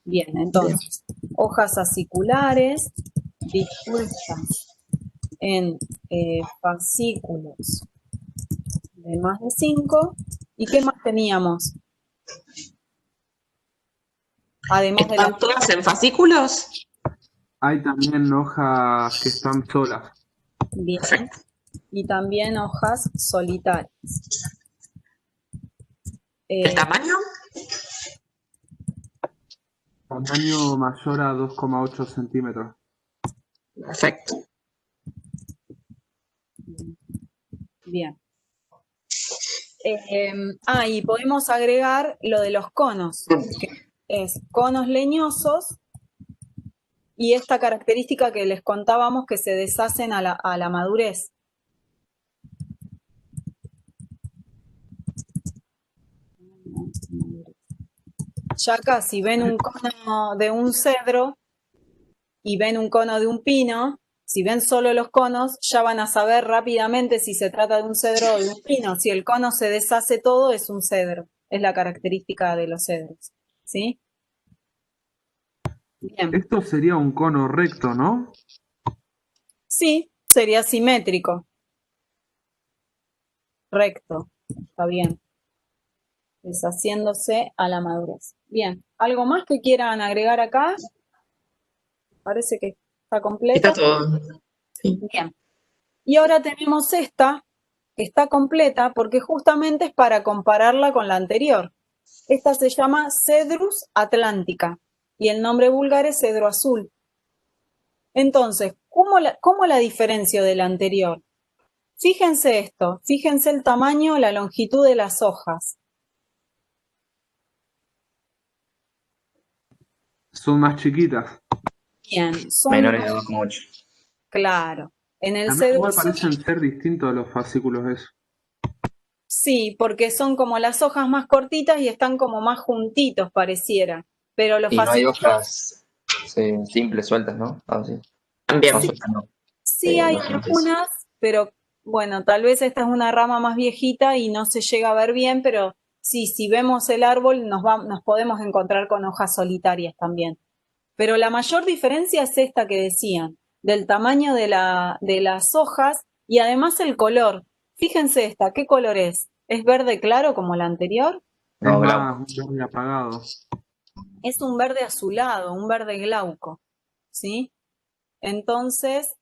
Bien, entonces, hojas aciculares dispuestas en fascículos de más de 5. ¿Y qué más teníamos? Además de ¿Están todas en fascículos? Hay también hojas que están solas. Bien. Y también hojas solitarias. ¿El tamaño? Tamaño mayor a 2,8 centímetros. Perfecto. Bien. Y podemos agregar lo de los conos, que es conos leñosos y esta característica que les contábamos que se deshacen a la madurez. Ya acá, si ven un cono de un cedro y ven un cono de un pino, si ven solo los conos, ya van a saber rápidamente si se trata de un cedro o de un pino. Si el cono se deshace todo, es un cedro. Es la característica de los cedros. ¿Sí? Bien. Esto sería un cono recto, ¿no? Sí, sería simétrico. Recto. Está bien. Deshaciéndose a la madurez. Bien. ¿Algo más que quieran agregar acá? Parece que está completo. Está todo. Sí. Bien. Y ahora tenemos esta, que está completa, porque justamente es para compararla con la anterior. Esta se llama Cedrus atlántica y el nombre vulgar es cedro azul. Entonces, ¿cómo la diferencio de la anterior? Fíjense esto, fíjense el tamaño, la longitud de las hojas. Son más chiquitas. Bien, son Menores de 2,8. claro. En el También cedro igual parecen ser distintos los fascículos esos. sí, porque son como las hojas más cortitas y están como más juntitos, pareciera. Pero los Y no hay fascículos hojas simples, sueltas, ¿no? Ah, sí. También. No, sueltas, no. sí hay No simples. algunas, pero bueno, tal vez esta es una rama más viejita y no se llega a ver bien, pero sí, si vemos el árbol nos podemos encontrar con hojas solitarias también. Pero la mayor diferencia es esta que decían, del tamaño de las hojas y además el color. Fíjense esta, ¿qué color es? ¿Es verde claro como la anterior? Es No, más un verde apagado. Es un verde azulado, un verde glauco, ¿sí? Entonces,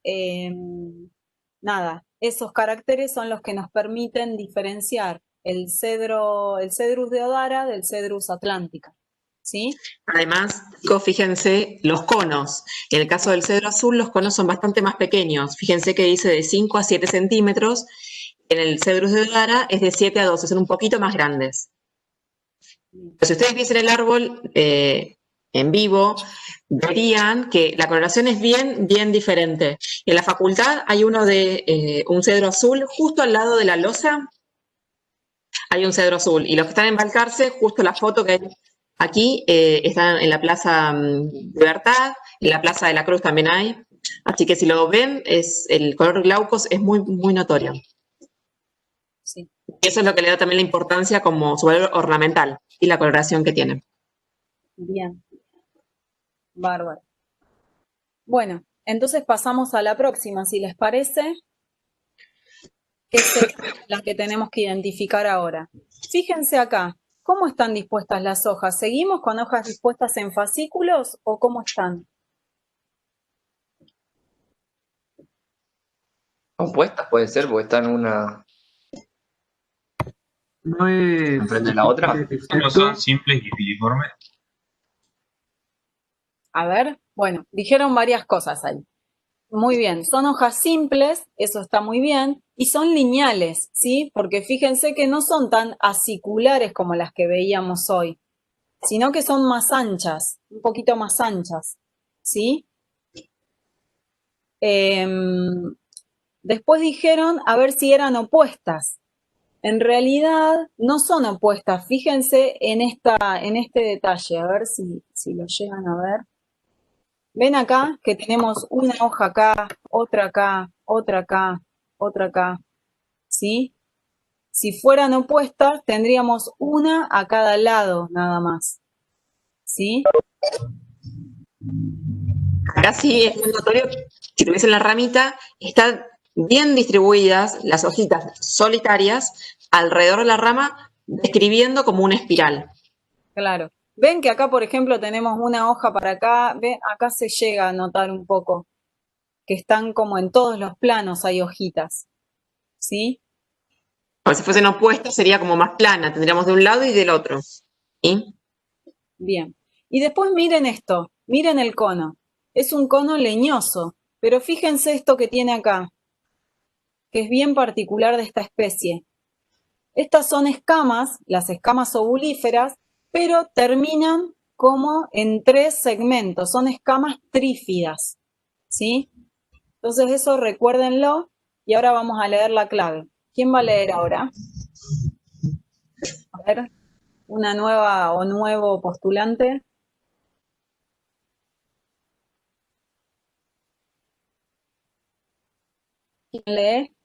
nada, esos caracteres son los que nos permiten diferenciar el Cedrus deodara del Cedrus atlántica, ¿sí? Además, chicos, fíjense los conos. En el caso del cedro azul, los conos son bastante más pequeños. Fíjense que dice de 5 a 7 centímetros. En el Cedrus deodara es de 7 a 12, son un poquito más grandes. Pero si ustedes viesen el árbol en vivo, verían que la coloración es bien diferente. En la facultad hay uno de un cedro azul, justo al lado de la losa hay un cedro azul. Y los que están en Balcarce, justo la foto que hay aquí, están en la Plaza Libertad, en la Plaza de la Cruz también hay. Así que si lo ven, el color glaucos es muy notorio. Sí. Y eso es lo que le da también la importancia como su valor ornamental y la coloración que tiene. Bien. Bárbaro. Bueno, entonces pasamos a la próxima, si les parece, que es la que tenemos que identificar ahora. Fíjense acá, ¿cómo están dispuestas las hojas? ¿Seguimos con hojas dispuestas en fascículos o cómo están? Compuestas puede ser, porque están una No es. enfrente de la otra. ¿No son simples y filiformes? A ver, bueno, dijeron varias cosas ahí. Muy bien, son hojas simples, eso está muy bien, y son lineales, ¿sí? Porque fíjense que no son tan aciculares como las que veíamos hoy, sino que son más anchas, un poquito más anchas, ¿sí? Después dijeron a ver si eran opuestas. En realidad no son opuestas, fíjense en este detalle, a ver si lo llegan a ver. Ven acá que tenemos una hoja acá, otra acá, otra acá, otra acá, ¿sí? Si fueran opuestas, tendríamos una a cada lado nada más, ¿sí? Acá sí es muy notorio, si tuviesen la ramita, están bien distribuidas las hojitas solitarias alrededor de la rama, describiendo como una espiral. Claro. Ven que acá, por ejemplo, tenemos una hoja para acá, ven, acá se llega a notar un poco que están como en todos los planos hay hojitas, ¿sí? O si fuesen opuestas sería como más plana, tendríamos de un lado y del otro. ¿Sí? Bien. Y después miren esto, miren el cono. Es un cono leñoso, pero fíjense esto que tiene acá, que es bien particular de esta especie. Estas son escamas, las escamas ovulíferas, pero terminan como en 3 segmentos, son escamas trífidas, ¿sí? Entonces eso recuérdenlo y ahora vamos a leer la clave. ¿Quién va a leer ahora? A ver, una nueva o nuevo postulante. ¿Quién lee?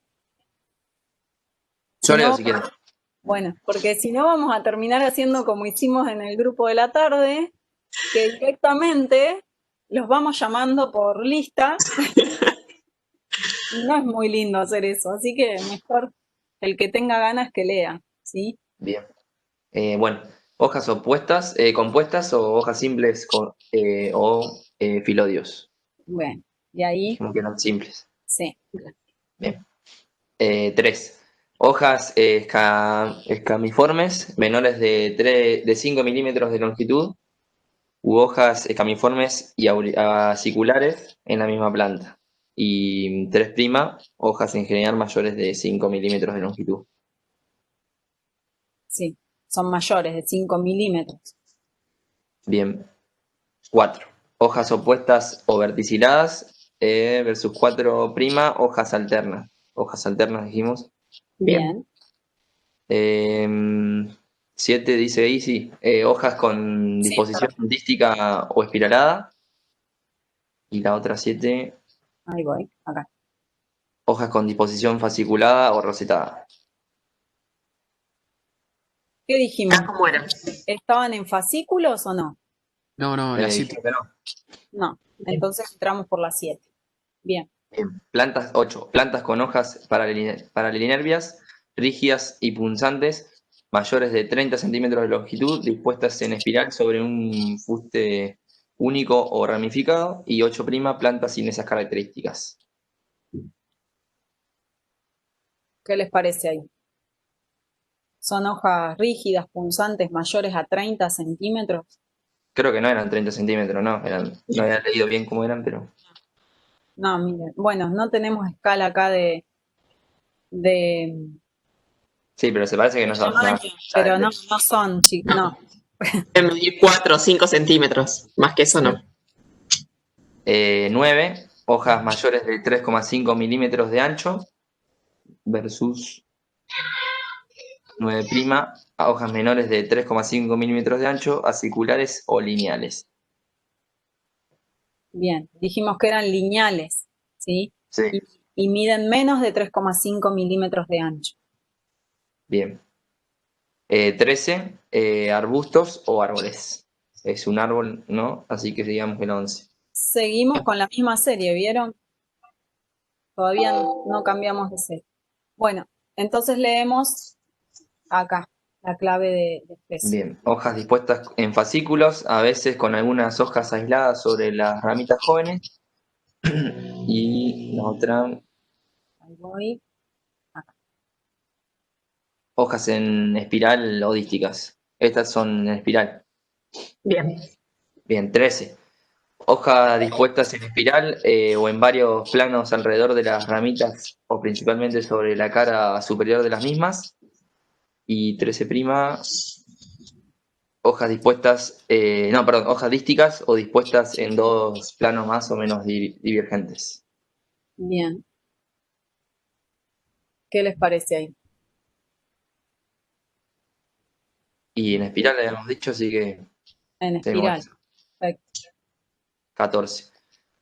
Yo leo si quieren. Bueno, porque si no vamos a terminar haciendo como hicimos en el grupo de la tarde, que directamente los vamos llamando por lista. Y no es muy lindo hacer eso, así que mejor el que tenga ganas que lea, ¿sí? Bien. Bueno, hojas opuestas, compuestas o hojas simples o filodios. Bueno, y ahí, Como que eran simples. sí. Bien. 3. Hojas escamiformes menores de 5 milímetros de longitud u hojas escamiformes y aciculares en la misma planta. Y 3', hojas en general mayores de 5 milímetros de longitud. Sí, son mayores de 5 milímetros. Bien. 4. Hojas opuestas o verticiladas versus 4', hojas alternas. Hojas alternas dijimos. Bien. 7 dice ahí, sí. Hojas con disposición dística o espiralada. Y la otra 7. Ahí voy, acá. Hojas con disposición fasciculada o rosetada. ¿Qué dijimos? ¿Cómo eran? ¿Estaban en fascículos o no? No, la 7. No, entonces entramos por la 7. Bien. Bien. Plantas 8. Plantas con hojas paralelinervias, rígidas y punzantes, mayores de 30 centímetros de longitud, dispuestas en espiral sobre un fuste único o ramificado. Y 8', plantas sin esas características. ¿Qué les parece ahí? ¿Son hojas rígidas, punzantes, mayores a 30 centímetros? Creo que no eran 30 centímetros, no. No había leído bien cómo eran, pero... No, miren. Bueno, no tenemos escala acá de Sí, pero se parece que no son. pero no son, chicos, no. En medir 4 o 5 centímetros. Más que eso no. 9. Hojas mayores de 3,5 milímetros de ancho versus 9', hojas menores de 3,5 milímetros de ancho, aciculares o lineales. Bien, dijimos que eran lineales, ¿sí? Sí. Y miden menos de 3,5 milímetros de ancho. Bien. 13. Arbustos o árboles. Es un árbol, ¿no? Así que digamos que el 11. Seguimos con la misma serie, ¿vieron? Todavía no cambiamos de serie. Bueno, entonces leemos acá la clave de especie. Bien, hojas dispuestas en fascículos, a veces con algunas hojas aisladas sobre las ramitas jóvenes. Y la otra, Ahí voy. Acá. hojas en espiral o dísticas. Estas son en espiral. Bien. Bien, 13. Hojas dispuestas en espiral o en varios planos alrededor de las ramitas o principalmente sobre la cara superior de las mismas. Y 13', hojas dispuestas, hojas dísticas o dispuestas en dos planos más o menos divergentes. Bien. ¿Qué les parece ahí? Y en espiral habíamos dicho, así que... En espiral. Perfecto. 14.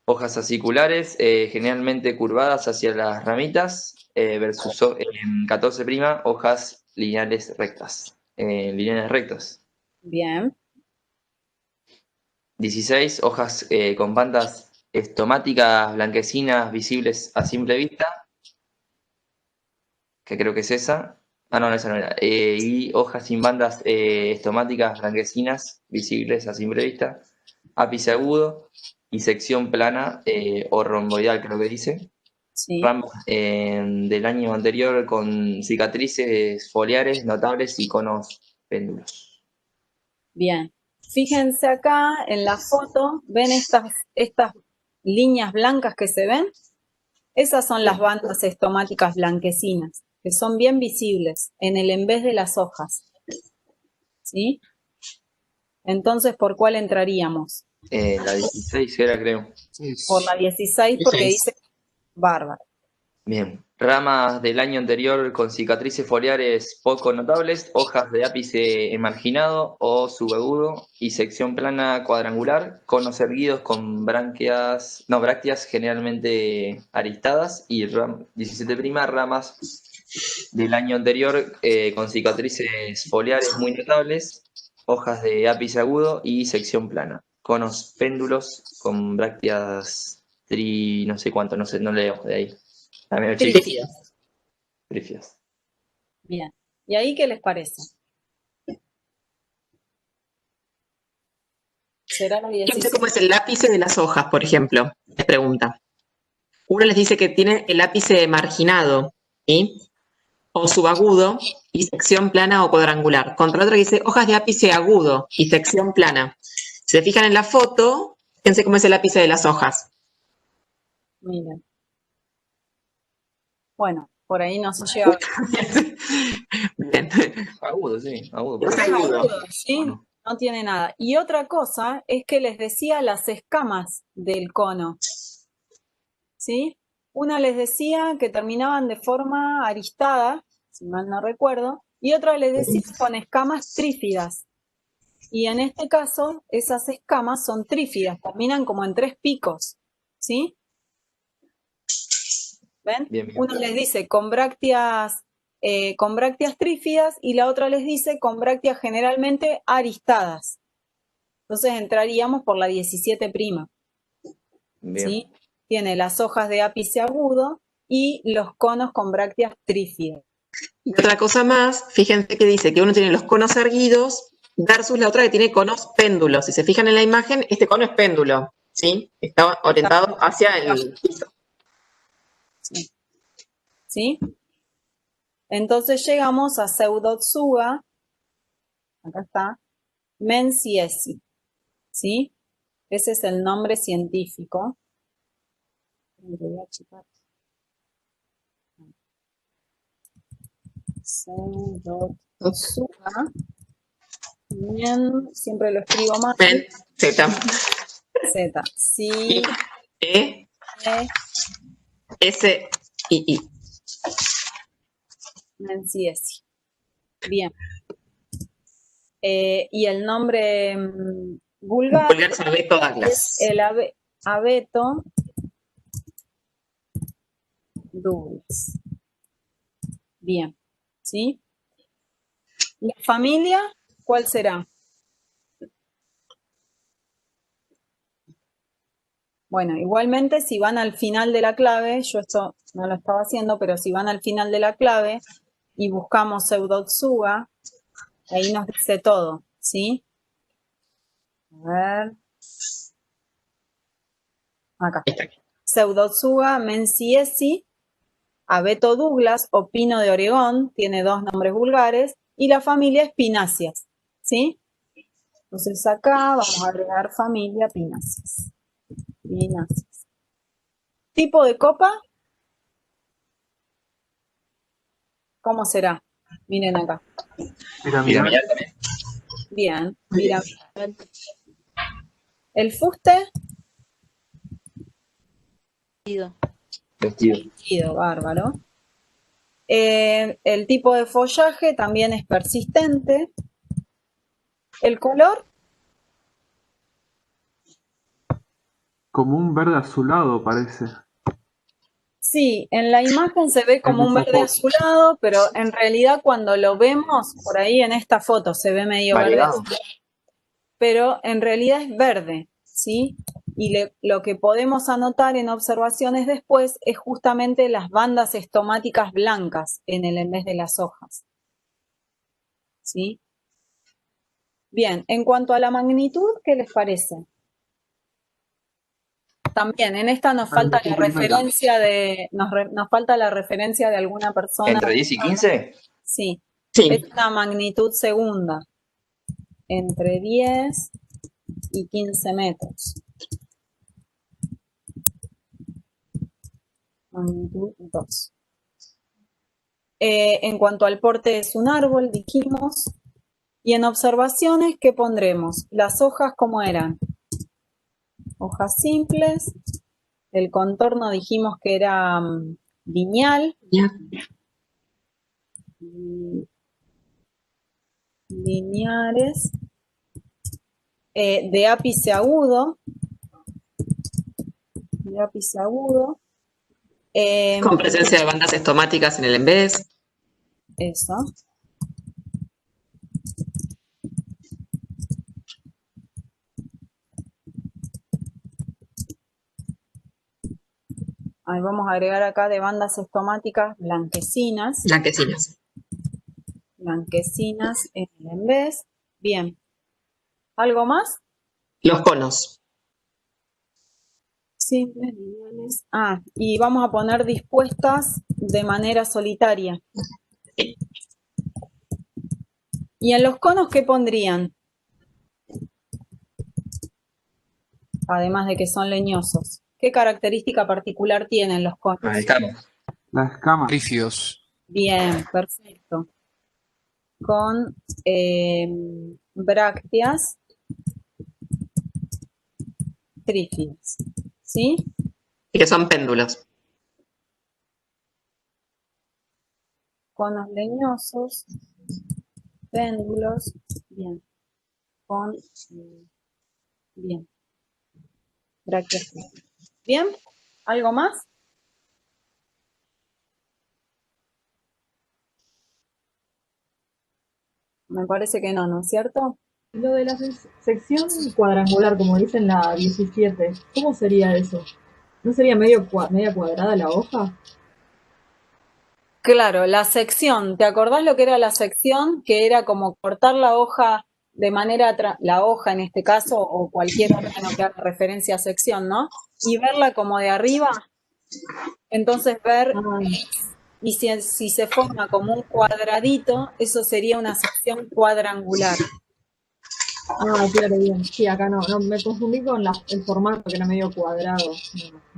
Hojas aciculares, generalmente curvadas hacia las ramitas, versus 14', hojas lineales rectas. Lineales rectas. Bien. 16. Hojas con bandas estomáticas blanquecinas visibles a simple vista, que creo que es esa. Ah, no, esa no era. Y hojas sin bandas estomáticas blanquecinas visibles a simple vista, ápice agudo y sección plana o romboidal, creo que dice. Sí. Ramas del año anterior con cicatrices foliares notables y conos péndulos. Bien. Fíjense acá en la foto, ¿ven estas líneas blancas que se ven? Esas son las bandas estomáticas blanquecinas, que son bien visibles en el en vez de las hojas. ¿Sí? Entonces, ¿por cuál entraríamos? La 16 era, creo. Por la 16 porque dice bárbaro. Bien. Ramas del año anterior con cicatrices foliares poco notables, hojas de ápice emarginado o subagudo y sección plana cuadrangular, conos erguidos con brácteas generalmente aristadas y 17', ramas del año anterior con cicatrices foliares muy notables, hojas de ápice agudo y sección plana, conos péndulos con brácteas no sé cuánto, no leo de ahí. Trífidas. Bien. ¿Y ahí qué les parece? ¿Será la 16? No sé cómo es el ápice de las hojas, por ejemplo. Les pregunta. Uno les dice que tiene el ápice marginado, ¿sí? O subagudo y sección plana o cuadrangular. Contra otro que dice hojas de ápice agudo y sección plana. Si se fijan en la foto, fíjense cómo es el ápice de las hojas. Miren. Bueno, por ahí no se llega a ver. Bien. Agudo, sí, agudo. Es agudo. ¿Sí? No tiene nada. Y otra cosa es que les decía las escamas del cono. ¿Sí? Una les decía que terminaban de forma aristada, si mal no recuerdo, y otra les decía con escamas trífidas. Y en este caso, esas escamas son trífidas, terminan como en 3 picos. ¿Sí? ¿Ven? Bien, bien. Una les dice con brácteas trífidas y la otra les dice con brácteas generalmente aristadas. Entonces entraríamos por la 17 prima. Bien. ¿Sí? Tiene las hojas de ápice agudo y los conos con brácteas trífidas. Y otra cosa más, fíjense que dice que uno tiene los conos erguidos versus la otra que tiene conos péndulos. Si se fijan en la imagen, este cono es péndulo, ¿sí? Está orientado hacia el piso. Sí. ¿Sí? Entonces llegamos a Pseudotsuga, acá está, menziesi, ¿sí? Ese es el nombre científico. Voy a checar. Pseudotsuga, bien, siempre lo escribo mal. Ven, Z. Z, sí, E, S, I. menziesi. Bien. Y el nombre vulgar Vulgar es Abeto es Douglas. el abeto Douglas. Bien, ¿sí? ¿La familia cuál será? Bueno, igualmente si van al final de la clave, yo esto no lo estaba haciendo, pero si van al final de la clave y buscamos Pseudotsuga, ahí nos dice todo, ¿sí? A ver. Acá. Pseudotsuga menziesi, abeto Douglas o pino de Oregón, tiene 2 nombres vulgares, y la familia es Pináceas, ¿sí? Entonces acá vamos a agregar familia Pináceas. Pináceas. ¿Tipo de copa? ¿Cómo será? Miren acá. Piramidal. Piramidal también. Bien, piramidal. ¿El fuste? Vestido. Bárbaro. El tipo de follaje también es persistente. ¿El color? Como un verde azulado parece. Sí, en la imagen se ve como un verde azulado, pero en realidad cuando lo vemos, por ahí en esta foto se ve medio verde Variegado. azulado, pero en realidad es verde, ¿sí? Y lo que podemos anotar en observaciones después es justamente las bandas estomáticas blancas en vez de las hojas, ¿sí? Bien, en cuanto a la magnitud, ¿qué les parece? También en esta nos falta la referencia nos falta la referencia de alguna persona. ¿Entre 10 y 15? Sí. Sí. Es una magnitud segunda. Entre 10 y 15 metros. Magnitud 2. En cuanto al porte es un árbol, dijimos. Y en observaciones, ¿qué pondremos? Las hojas, ¿cómo eran? Hojas simples. El contorno dijimos que era lineal. Lineares. De ápice agudo. De ápice agudo. Con presencia de bandas estomáticas en el embés. Eso. Ahí vamos a agregar acá de bandas estomáticas blanquecinas. Blanquecinas. Blanquecinas en el embés. Bien. ¿Algo más? Los conos. Simples, lineales. Ah, y vamos a poner dispuestas de manera solitaria. ¿Y en los conos qué pondrían? Además de que son leñosos. ¿Qué característica particular tienen los conos? Las escamas. La escama. Trífidos. Bien, perfecto. Con brácteas trífidas, ¿sí? Y que son péndulos. Conos leñosos, péndulos, bien. Bien. Brácteas trífidas. Bien, ¿algo más? Me parece que no, ¿no es cierto? Lo de la sección cuadrangular, como dice en la 17, ¿cómo sería eso? ¿No sería media cuadrada la hoja? Claro, la sección, ¿te acordás lo que era la sección? Que era como cortar la hoja de manera, la hoja en este caso, o cualquier órgano que haga referencia a sección, ¿no? Y verla como de arriba. Entonces ver, y si se forma como un cuadradito, eso sería una sección cuadrangular. Ah, claro, bien. Sí, acá no, me confundí con el formato que era medio cuadrado.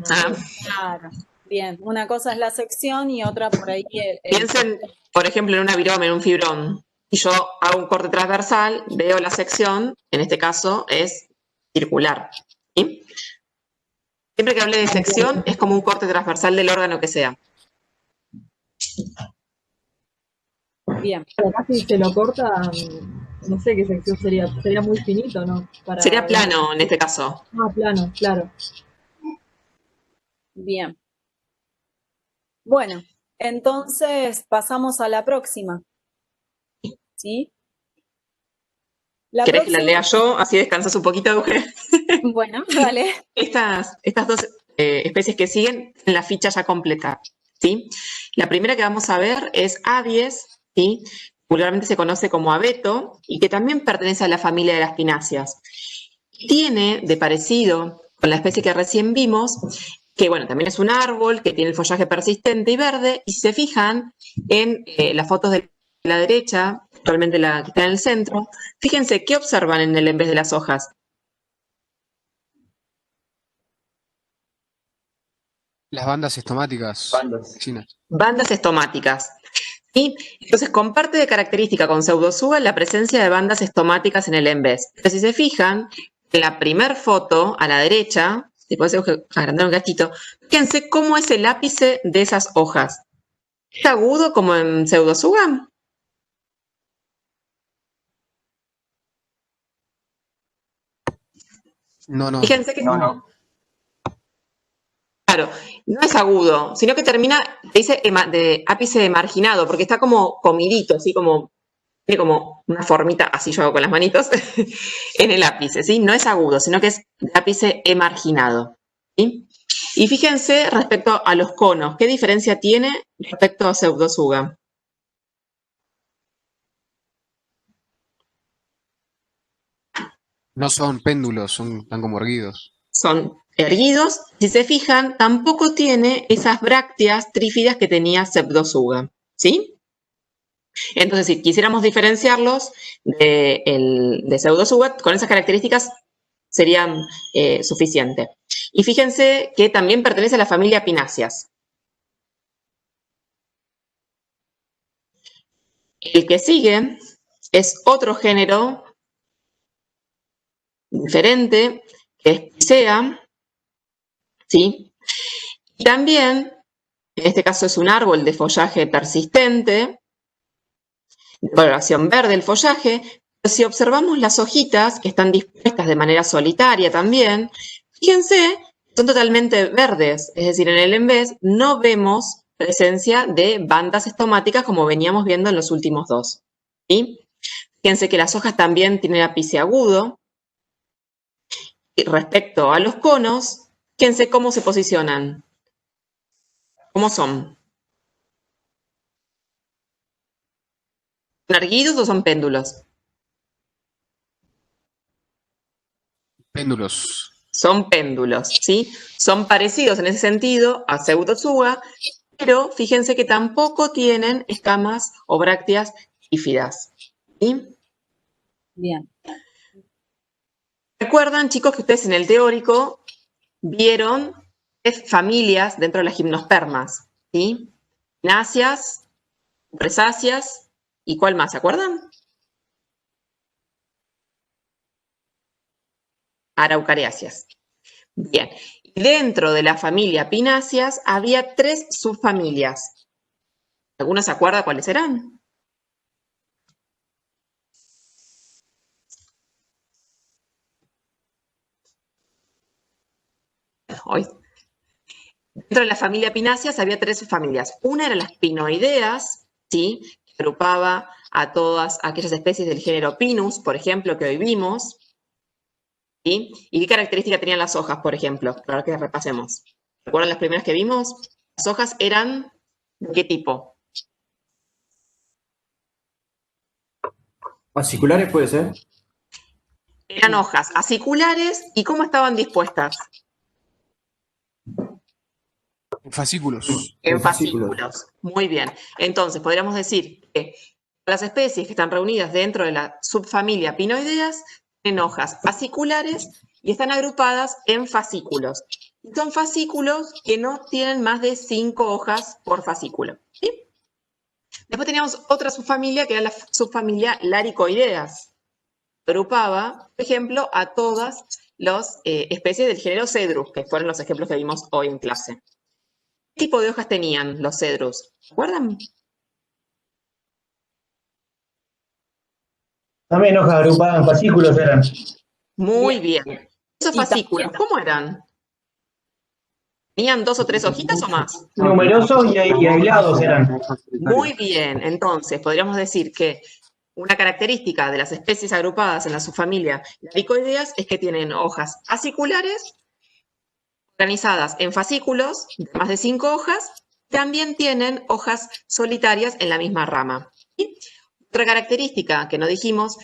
Claro, bien. Una cosa es la sección y otra por ahí. Piensen, por ejemplo, en una viroma, en un fibrón. Y yo hago un corte transversal, veo la sección, en este caso es circular. ¿Sí? Siempre que hable de sección, es como un corte transversal del órgano que sea. Bien. Acá si se lo corta, no sé qué sección sería. Sería muy finito, ¿no? Sería plano en este caso. Ah, plano, claro. Bien. Bueno, entonces pasamos a la próxima. ¿Sí? ¿Querés que la lea yo? Así descansas un poquito, Euge. Bueno, dale. Estas dos especies que siguen en la ficha ya completa. ¿Sí? La primera que vamos a ver es Abies, ¿sí? Vulgarmente se conoce como abeto y que también pertenece a la familia de las pináceas. Tiene de parecido con la especie que recién vimos, que bueno, también es un árbol que tiene el follaje persistente y verde, y si se fijan en las fotos de la derecha, actualmente la que está en el centro, fíjense qué observan en el en vez de las hojas. Las bandas estomáticas. Bandas estomáticas. ¿Sí? Entonces comparte de característica con Pseudosuga la presencia de bandas estomáticas en el embés. Pero si se fijan, en la primer foto a la derecha, si puedes agrandar un cachito, fíjense cómo es el ápice de esas hojas. ¿Es agudo como en Pseudosuga? No. Fíjense que no. Claro, no es agudo, sino que termina, dice de ápice marginado, porque está como comidito, así como, tiene como una formita, así yo hago con las manitos, en el ápice, ¿sí? No es agudo, sino que es de ápice emarginado, ¿sí? Y fíjense respecto a los conos, ¿qué diferencia tiene respecto a Pseudosuga? No son péndulos, están como erguidos. Son erguidos, si se fijan, tampoco tiene esas brácteas trífidas que tenía Pseudosuga, ¿sí? Entonces, si quisiéramos diferenciarlos de Pseudosuga, con esas características serían suficiente. Y fíjense que también pertenece a la familia Pináceas. El que sigue es otro género diferente, que es Picea, ¿sí? Y también, en este caso es un árbol de follaje persistente, de coloración verde el follaje, pero si observamos las hojitas, que están dispuestas de manera solitaria también, fíjense, son totalmente verdes, es decir, en el embés no vemos presencia de bandas estomáticas como veníamos viendo en los últimos dos. ¿Sí? Fíjense que las hojas también tienen ápice agudo. Y respecto a los conos, fíjense cómo se posicionan. ¿Cómo son? ¿Son erguidos o son péndulos? Péndulos. Son péndulos, ¿sí? Son parecidos en ese sentido a Pseudosuga, pero fíjense que tampoco tienen escamas o brácteas trífidas. ¿Sí? Bien. Recuerdan, chicos, que ustedes en el teórico vieron familias dentro de las gimnospermas, ¿sí? pináceas, cupresáceas, ¿y cuál más? ¿Se acuerdan? Araucariáceas. Bien, y dentro de la familia pináceas había 3 subfamilias. ¿Alguno se acuerda cuáles eran? Hoy. Dentro de la familia pináceas había 3 subfamilias. Una eran las pinoideas, ¿sí? Que agrupaba a todas aquellas especies del género Pinus, por ejemplo, que hoy vimos. ¿Sí? ¿Y qué característica tenían las hojas, por ejemplo? Para que repasemos. ¿Recuerdan las primeras que vimos? Las hojas eran ¿de qué tipo? ¿Fasciculares puede ser? Eran hojas aciculares, ¿y cómo estaban dispuestas? En fascículos. En fascículos. Muy bien. Entonces, podríamos decir que las especies que están reunidas dentro de la subfamilia Pinoideas tienen hojas aciculares y están agrupadas en fascículos. Y son fascículos que no tienen más de 5 hojas por fascículo. ¿Sí? Después teníamos otra subfamilia que era la subfamilia Laricoideas. Agrupaba, por ejemplo, a todas las especies del género Cedrus, que fueron los ejemplos que vimos hoy en clase. ¿Qué tipo de hojas tenían los cedrus? ¿Se acuerdan? También hojas agrupadas en fascículos eran. Muy bien. ¿Esos fascículos cómo eran? ¿Tenían 2 o 3 hojitas o más? Numerosos y aislados eran. Muy bien. Entonces, podríamos decir que una característica de las especies agrupadas en la subfamilia Laricoideas es que tienen hojas aciculares organizadas en fascículos de más de 5 hojas, también tienen hojas solitarias en la misma rama. ¿Sí? Otra característica que no dijimos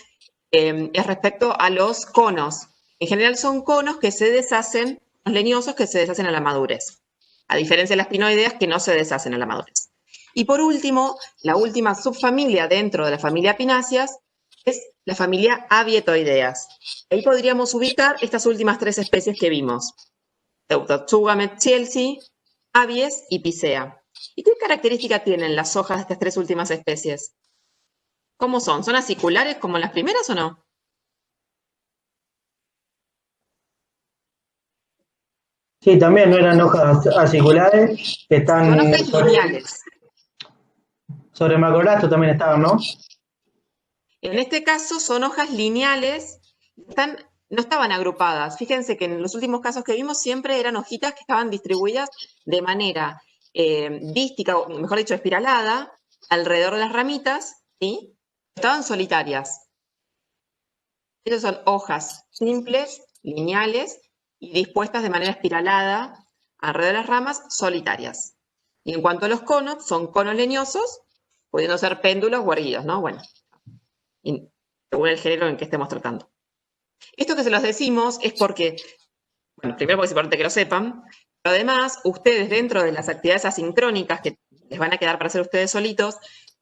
es respecto a los conos. En general son conos que se deshacen, los leñosos que se deshacen a la madurez, a diferencia de las pinoideas que no se deshacen a la madurez. Y por último, la última subfamilia dentro de la familia pináceas es la familia Abietoideas. Ahí podríamos ubicar estas últimas 3 especies que vimos. Pseudotsuga metzielsi, Abies y Picea. ¿Y qué característica tienen las hojas de estas 3 últimas especies? ¿Cómo son? ¿Son aciculares como las primeras o no? Sí, también no eran hojas aciculares, que están son hojas lineales. Sobre macrolasto también estaban, ¿no? En este caso son hojas lineales, no estaban agrupadas. Fíjense que en los últimos casos que vimos siempre eran hojitas que estaban distribuidas de manera dística, o mejor dicho, espiralada, alrededor de las ramitas, ¿sí? Estaban solitarias. Esas son hojas simples, lineales y dispuestas de manera espiralada alrededor de las ramas, solitarias. Y en cuanto a los conos, son conos leñosos, pudiendo ser péndulos o erguidos, ¿no? Bueno, según el género en que estemos tratando. Esto que se los decimos es porque, bueno, primero porque es importante que lo sepan, pero además ustedes dentro de las actividades asincrónicas que les van a quedar para hacer ustedes solitos,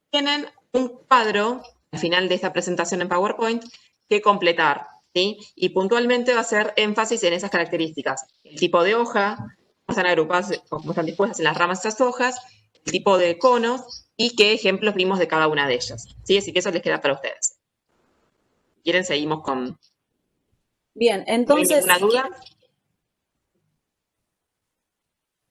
tienen un cuadro al final de esta presentación en PowerPoint que completar, ¿sí? Y puntualmente va a hacer énfasis en esas características. El tipo de hoja, cómo están agrupadas o cómo están dispuestas en las ramas de esas hojas, el tipo de conos y qué ejemplos vimos de cada una de ellas, ¿sí? Así que eso les queda para ustedes. Si quieren, seguimos con... Bien, entonces... ¿Alguna duda?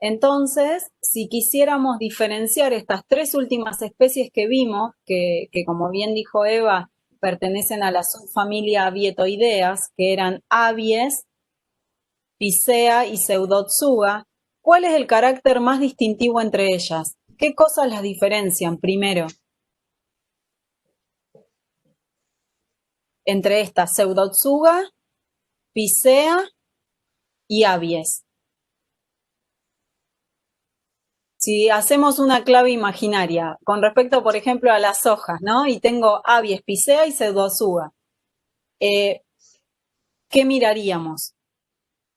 Entonces, si quisiéramos diferenciar estas 3 últimas especies que vimos, que como bien dijo Eva, pertenecen a la subfamilia Abietoideas, que eran Abies, Picea y Pseudotsuga, ¿cuál es el carácter más distintivo entre ellas? ¿Qué cosas las diferencian primero? Entre estas, Pseudotsuga, Picea y Abies. Si hacemos una clave imaginaria con respecto, por ejemplo, a las hojas, ¿no? Y tengo Abies, Picea y Pseudotsuga. ¿Qué miraríamos?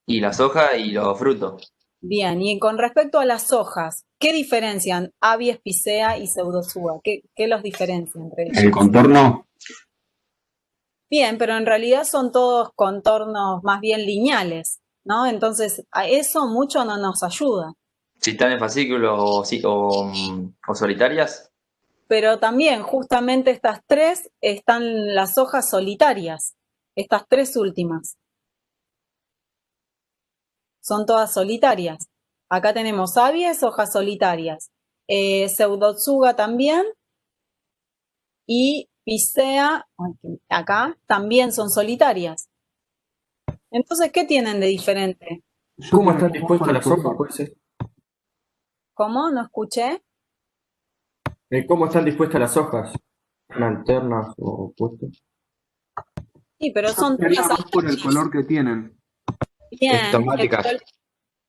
Y las hojas y los frutos. Bien, y con respecto a las hojas, ¿qué diferencian Abies, Picea y Pseudotsuga? ¿Qué los diferencia entre ellos? El contorno. Bien, pero en realidad son todos contornos más bien lineales, ¿no? Entonces, a eso mucho no nos ayuda. Si están en fascículos o solitarias. Pero también, justamente estas tres están las hojas solitarias, estas tres últimas. Son todas solitarias. Acá tenemos Abies, hojas solitarias. Pseudotsuga también. Y Picea, acá, también son solitarias. Entonces, ¿qué tienen de diferente? ¿Cómo están dispuestas las hojas? ¿Puede ser? ¿Cómo? ¿No escuché? ¿Cómo están dispuestas las hojas? ¿Son alternas o opuestas? Sí, pero son Sería todas más por el color que tienen. bien. Estomáticas.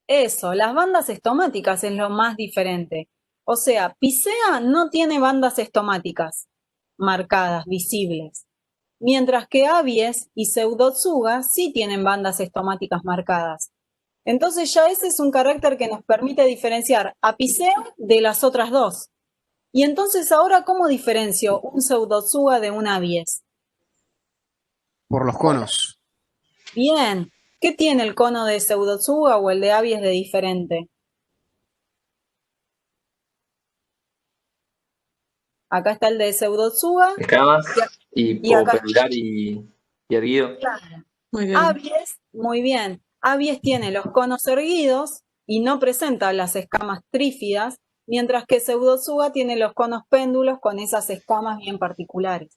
Eso, las bandas estomáticas es lo más diferente. O sea, Picea no tiene bandas estomáticas marcadas, visibles. Mientras que Abies y Pseudotsuga sí tienen bandas estomáticas marcadas. Entonces ya ese es un carácter que nos permite diferenciar a Picea de las otras dos. Y entonces ahora, ¿cómo diferencio un Pseudotsuga de un Abies? Por los conos. Bien. ¿Qué tiene el cono de Pseudotsuga o el de Abies de diferente? Acá está el de Pseudotsuga. Escamas y acá- pedular y erguido. Claro. Muy bien. Abies, muy bien. Abies tiene los conos erguidos y no presenta las escamas trífidas, mientras que Pseudotsuga tiene los conos péndulos con esas escamas bien particulares.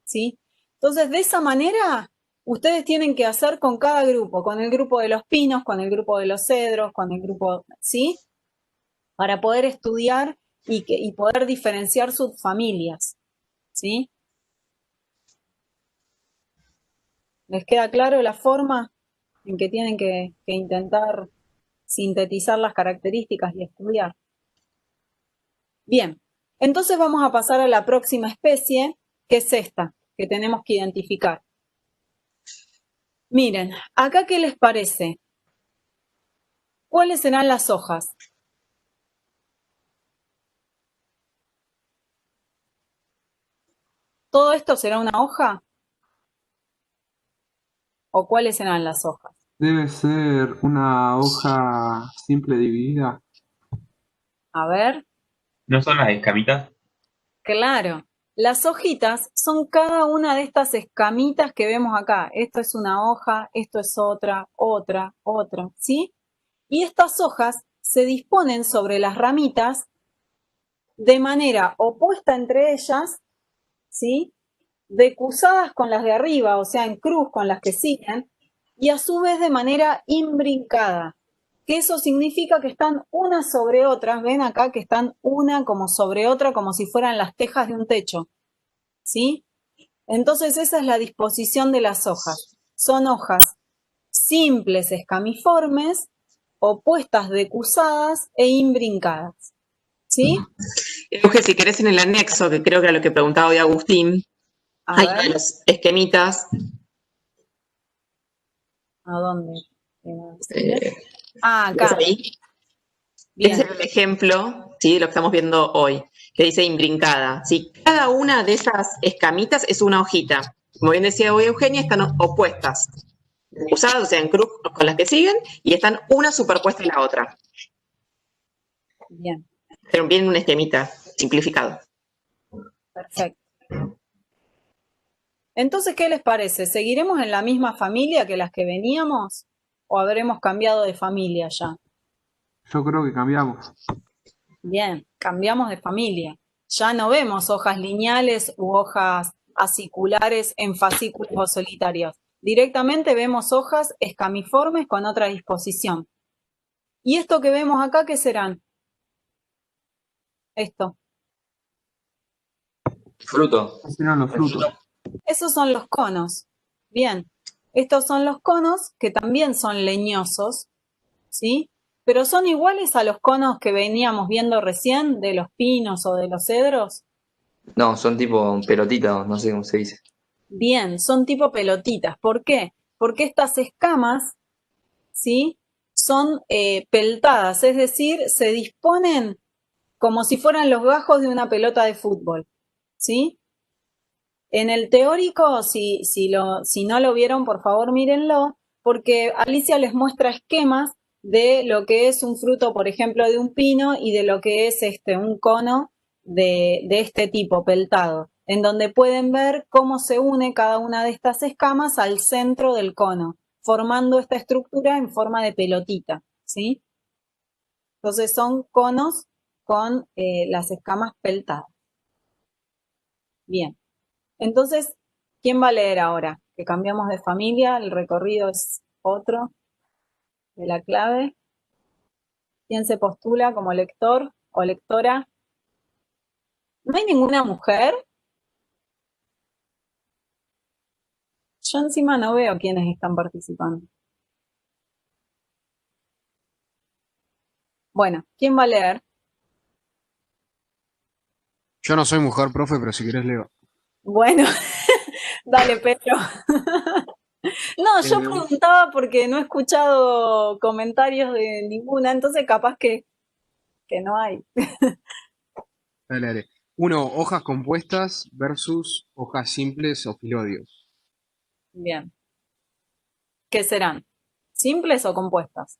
¿Sí? Entonces, de esa manera, ustedes tienen que hacer con cada grupo, con el grupo de los pinos, con el grupo de los cedros, con el grupo, ¿sí? Para poder estudiar y poder diferenciar sus familias, ¿sí? ¿Les queda claro la forma en que tienen que intentar sintetizar las características y estudiar? Bien, entonces vamos a pasar a la próxima especie, que es esta, que tenemos que identificar. Miren, acá ¿qué les parece? ¿Cuáles serán las hojas? ¿Todo esto será una hoja? ¿O cuáles serán las hojas? Debe ser una hoja simple dividida. A ver, ¿No son las escamitas? claro. Las hojitas son cada una de estas escamitas que vemos acá. Esto es una hoja, esto es otra, otra, ¿sí? Y estas hojas se disponen sobre las ramitas de manera opuesta entre ellas, ¿sí? Decusadas con las de arriba, o sea, en cruz con las que siguen, y a su vez de manera imbrincada, que eso significa que están unas sobre otras, ven acá que están una como sobre otra, como si fueran las tejas de un techo, ¿sí? Entonces esa es la disposición de las hojas. Son hojas simples, escamiformes, opuestas, decusadas e imbrincadas, ¿sí? Euge, si querés en el anexo, que creo que era lo que preguntaba hoy Agustín, hay uno de los esquemitas. ¿A dónde? ¿Ves acá. ahí? Bien. Ese es el ejemplo, ¿sí? De lo que estamos viendo hoy, que dice imbrincada. ¿Sí? Cada una de esas escamitas es una hojita. Como bien decía hoy Eugenia, están opuestas. Usadas, o sea, en cruz con las que siguen, y están una superpuesta en la otra. Bien. Pero viene un esquemita simplificado. Perfecto. Entonces, ¿qué les parece? ¿Seguiremos en la misma familia que las que veníamos? ¿O habremos cambiado de familia ya? Yo creo que cambiamos. Bien, cambiamos de familia. Ya no vemos hojas lineales u hojas aciculares en fascículos o solitarios. Directamente vemos hojas escamiformes con otra disposición. ¿Y esto que vemos acá qué serán? Esto. Fruto. Serán los frutos. Esos son los conos. Bien, estos son los conos que también son leñosos, ¿sí? Pero son iguales a los conos que veníamos viendo recién de los pinos o de los cedros. No, son tipo pelotitas, no sé cómo se dice. Bien, son tipo pelotitas. ¿Por qué? Porque estas escamas, ¿sí? Son peltadas, es decir, se disponen como si fueran los gajos de una pelota de fútbol, ¿sí? En el teórico, si no lo vieron, por favor mírenlo, porque Alicia les muestra esquemas de lo que es un fruto, por ejemplo, de un pino y de lo que es un cono de este tipo, peltado, en donde pueden ver cómo se une cada una de estas escamas al centro del cono, formando esta estructura en forma de pelotita, ¿sí? Entonces son conos con las escamas peltadas. Bien, entonces, ¿quién va a leer ahora? Que cambiamos de familia, el recorrido es otro de la clave. ¿Quién se postula como lector o lectora? ¿No hay ninguna mujer? Yo encima no veo quiénes están participando. Bueno, ¿quién va a leer? Yo no soy mujer, profe, pero si querés leo. Bueno, dale, Pedro. No, yo preguntaba porque no he escuchado comentarios de ninguna, entonces capaz que no hay. Dale, dale. 1. Hojas compuestas versus hojas simples o filodios. Bien. ¿Qué serán? ¿Simples o compuestas?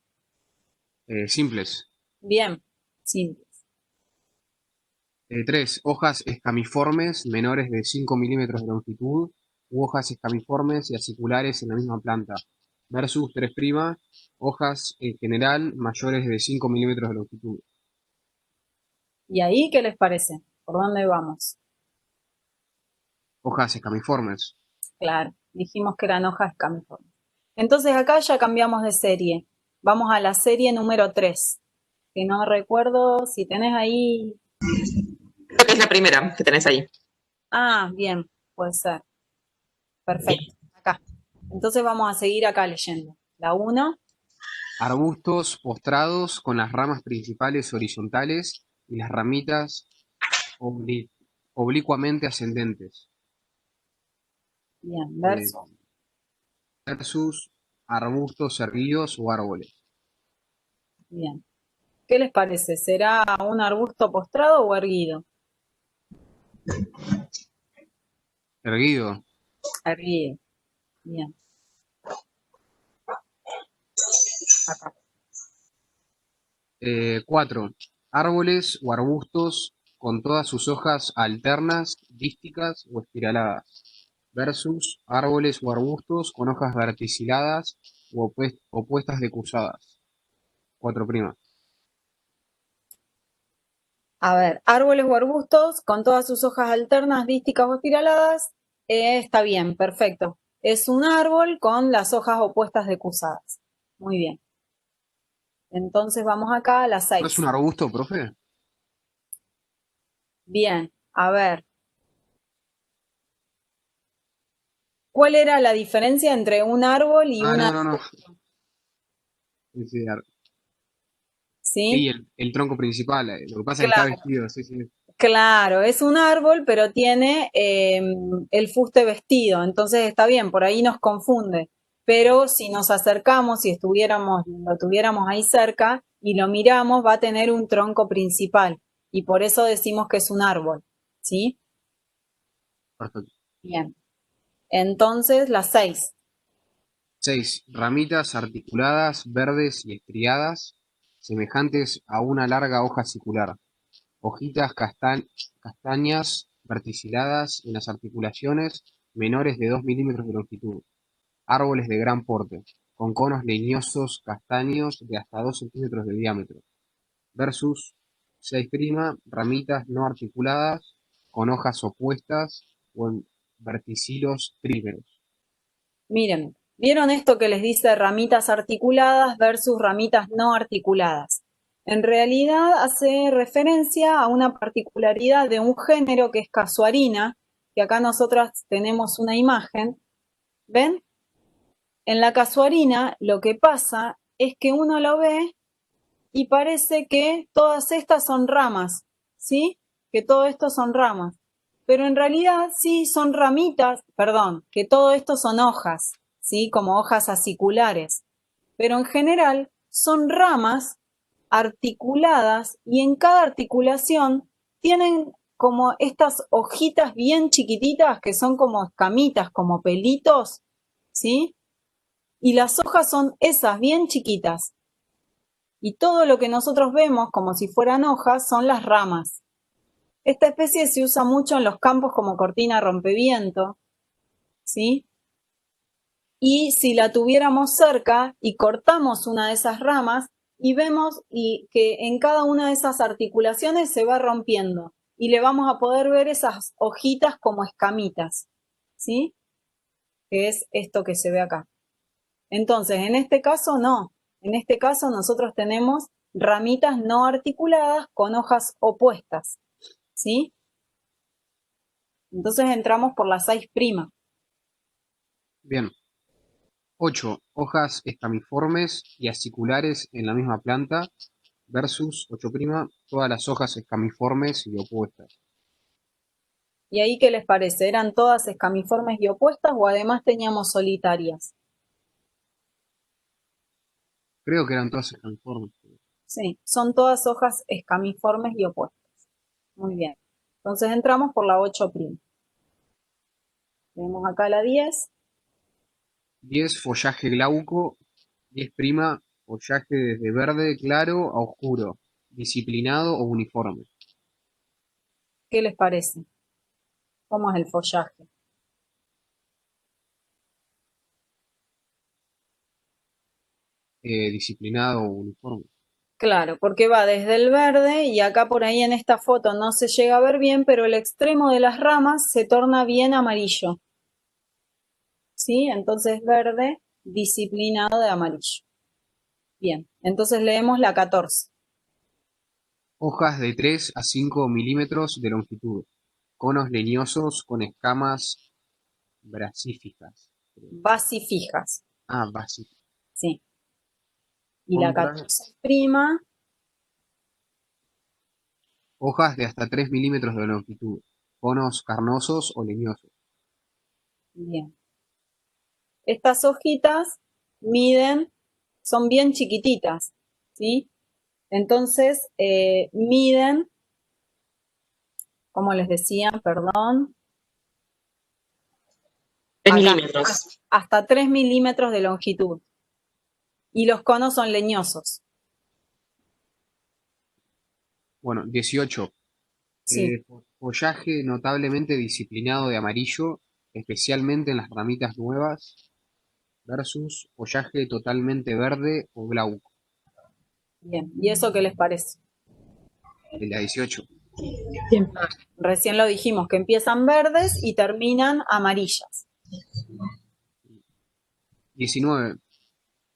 Simples. Bien, simples. 3. Hojas escamiformes menores de 5 milímetros de longitud u hojas escamiformes y aciculares en la misma planta. Versus 3', hojas en general mayores de 5 milímetros de longitud. ¿Y ahí qué les parece? ¿Por dónde vamos? Hojas escamiformes. Claro, dijimos que eran hojas escamiformes. Entonces acá ya cambiamos de serie. Vamos a la serie número 3, que no recuerdo si tenés ahí. Creo que es la primera que tenés ahí. Ah, bien, puede ser. Perfecto, acá. Entonces vamos a seguir acá leyendo. La 1. Arbustos postrados con las ramas principales horizontales y las ramitas oblicuamente ascendentes. Bien, versus. Versus arbustos erguidos o árboles. Bien. ¿Qué les parece? ¿Será un arbusto postrado o erguido? Erguido. Erguido. Bien. Acá. 4. Árboles o arbustos con todas sus hojas alternas, dísticas o espiraladas. Versus árboles o arbustos con hojas verticiladas o opuestas decusadas. 4'. A ver, árboles o arbustos con todas sus hojas alternas, dísticas o espiraladas. Está bien, perfecto. Es un árbol con las hojas opuestas decusadas. Muy bien. Entonces vamos acá a la 6. ¿No es un arbusto, profe? Bien, a ver. ¿Cuál era la diferencia entre un árbol y un no. arbusto? Sí, ¿Sí? el tronco principal. Lo que pasa es que está vestido, sí. Claro, es un árbol, pero tiene el fuste vestido, entonces está bien, por ahí nos confunde. Pero si nos acercamos, si lo tuviéramos ahí cerca y lo miramos, va a tener un tronco principal. Y por eso decimos que es un árbol, ¿sí? Perfecto. Bien. Entonces, la 6. 6. Ramitas articuladas, verdes y estriadas, semejantes a una larga hoja circular. Hojitas castañas verticiladas en las articulaciones, menores de 2 milímetros de longitud. Árboles de gran porte, con conos leñosos castaños de hasta 2 centímetros de diámetro. Versus 6', ramitas no articuladas, con hojas opuestas o en verticilos trímeros. Miren, ¿vieron esto que les dice ramitas articuladas versus ramitas no articuladas? En realidad hace referencia a una particularidad de un género que es casuarina, que acá nosotras tenemos una imagen. ¿Ven? En la casuarina lo que pasa es que uno lo ve y parece que todas estas son ramas, ¿sí? Que todo esto son ramas. Pero en realidad sí son ramitas, perdón, que todo esto son hojas, ¿sí? Como hojas aciculares. Pero en general son ramas articuladas y en cada articulación tienen como estas hojitas bien chiquititas que son como escamitas, como pelitos, ¿sí? Y las hojas son esas, bien chiquitas. Y todo lo que nosotros vemos como si fueran hojas son las ramas. Esta especie se usa mucho en los campos como cortina rompeviento, ¿sí? Y si la tuviéramos cerca y cortamos una de esas ramas y vemos que en cada una de esas articulaciones se va rompiendo y le vamos a poder ver esas hojitas como escamitas, ¿sí? Que es esto que se ve acá. Entonces, en este caso no. En este caso nosotros tenemos ramitas no articuladas con hojas opuestas, ¿sí? Entonces entramos por la 6'. Bien. 8. Hojas escamiformes y aciculares en la misma planta versus 8', todas las hojas escamiformes y opuestas. ¿Y ahí qué les parece? ¿Eran todas escamiformes y opuestas o además teníamos solitarias? Creo que eran todas escamiformes. Sí, son todas hojas escamiformes y opuestas. Muy bien. Entonces entramos por la 8'. Tenemos acá la 10. 10. Follaje glauco. 10'. Follaje desde verde claro a oscuro, disciplinado o uniforme. ¿Qué les parece? ¿Cómo es el follaje? Disciplinado o uniforme. Claro, porque va desde el verde y acá por ahí en esta foto no se llega a ver bien, pero el extremo de las ramas se torna bien amarillo. ¿Sí? Entonces verde disciplinado de amarillo. Bien, entonces leemos la 14. Hojas de 3 a 5 milímetros de longitud. Conos leñosos con escamas basíficas. Basifijas. Basíficas. Sí. Y la Contra 14'. hojas de hasta 3 milímetros de longitud. Conos carnosos o leñosos. Bien. Estas hojitas miden, son bien chiquititas, ¿sí? Entonces, miden, como les decía, perdón. 3 acá, milímetros. hasta 3 milímetros de longitud. Y los conos son leñosos. Bueno, 18. Sí. Follaje notablemente disciplinado de amarillo, especialmente en las ramitas nuevas, versus follaje totalmente verde o glauco. Bien. ¿Y eso qué les parece? De la 18. Bien. Recién lo dijimos, que empiezan verdes y terminan amarillas. 19.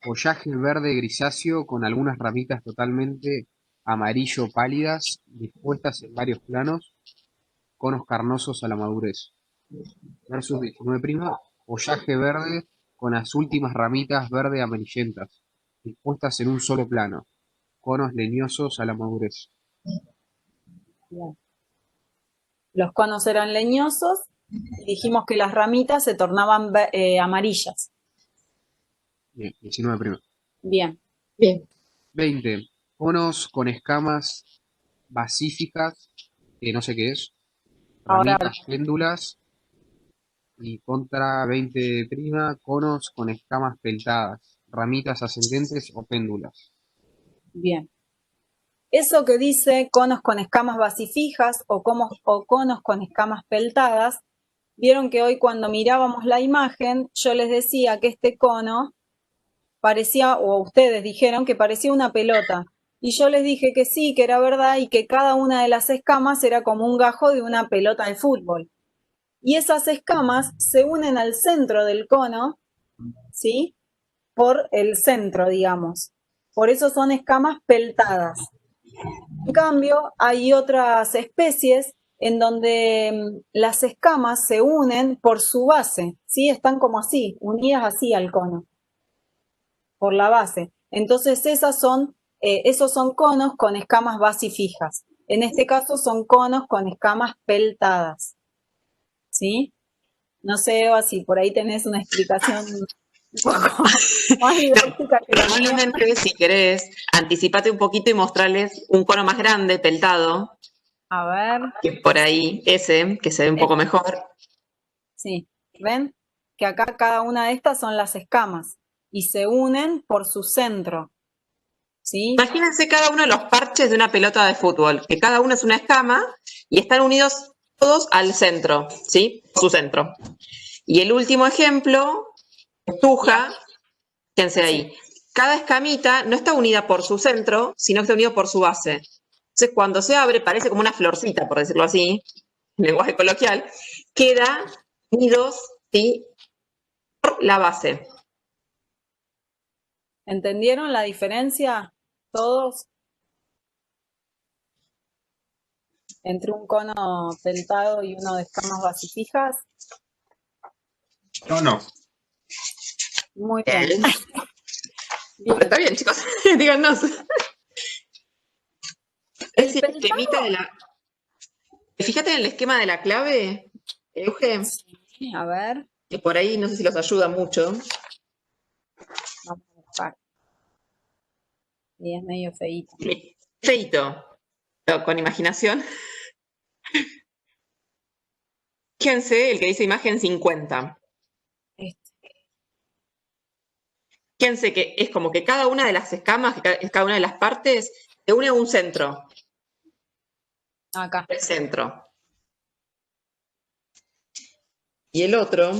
Follaje verde grisáceo con algunas ramitas totalmente amarillo pálidas, dispuestas en varios planos, conos carnosos a la madurez. Versus 19', follaje verde con las últimas ramitas verde amarillentas, dispuestas en un solo plano, conos leñosos a la madurez. Bien. Los conos eran leñosos y dijimos que las ramitas se tornaban amarillas. Bien, 19'. Bien. 20. Conos con escamas basíficas, que no sé qué es, Ahora, ramitas péndulas, y contra 20', conos con escamas peltadas, ramitas ascendentes o péndulas. bien. Eso que dice conos con escamas basifijas o conos con escamas peltadas, vieron que hoy cuando mirábamos la imagen, yo les decía que este cono parecía, o ustedes dijeron que parecía una pelota. Y yo les dije que sí, que era verdad y que cada una de las escamas era como un gajo de una pelota de fútbol. Y esas escamas se unen al centro del cono, ¿sí? Por el centro, digamos. Por eso son escamas peltadas. En cambio, hay otras especies en donde las escamas se unen por su base, ¿sí? Están como así, unidas así al cono, por la base. Entonces, esos son conos con escamas basifijas. En este caso son conos con escamas peltadas, ¿sí? No sé, Eva, si por ahí tenés una explicación un poco más didáctica que la mía. Probablemente, si querés, anticipate un poquito y mostrarles un cono más grande, peltado. A ver. Que por ahí, ese, que se ve un poco mejor. Sí, ¿ven? Que acá cada una de estas son las escamas y se unen por su centro. ¿sí? Imagínense cada uno de los parches de una pelota de fútbol, que cada uno es una escama y están unidos todos al centro, ¿sí? Su centro. Y el último ejemplo, tuja, fíjense ahí. Cada escamita no está unida por su centro, sino que está unida por su base. Entonces, cuando se abre, parece como una florcita, por decirlo así, en lenguaje coloquial, queda unidos, ¿sí? Por la base. ¿Entendieron la diferencia todos entre un cono peltado y uno de escamas basifijas? No. Muy bien. Bien. Está bien, chicos, díganos. Es el esquemita de la... Fíjate en el esquema de la clave, Euge. Sí, a ver. Que por ahí no sé si los ayuda mucho. Vamos a buscar. Y es medio feíto. Feíto, pero con imaginación. Fíjense el que dice imagen 50. Fíjense que es como que cada una de las escamas, cada una de las partes, se une a un centro. Acá. El centro. Y el otro...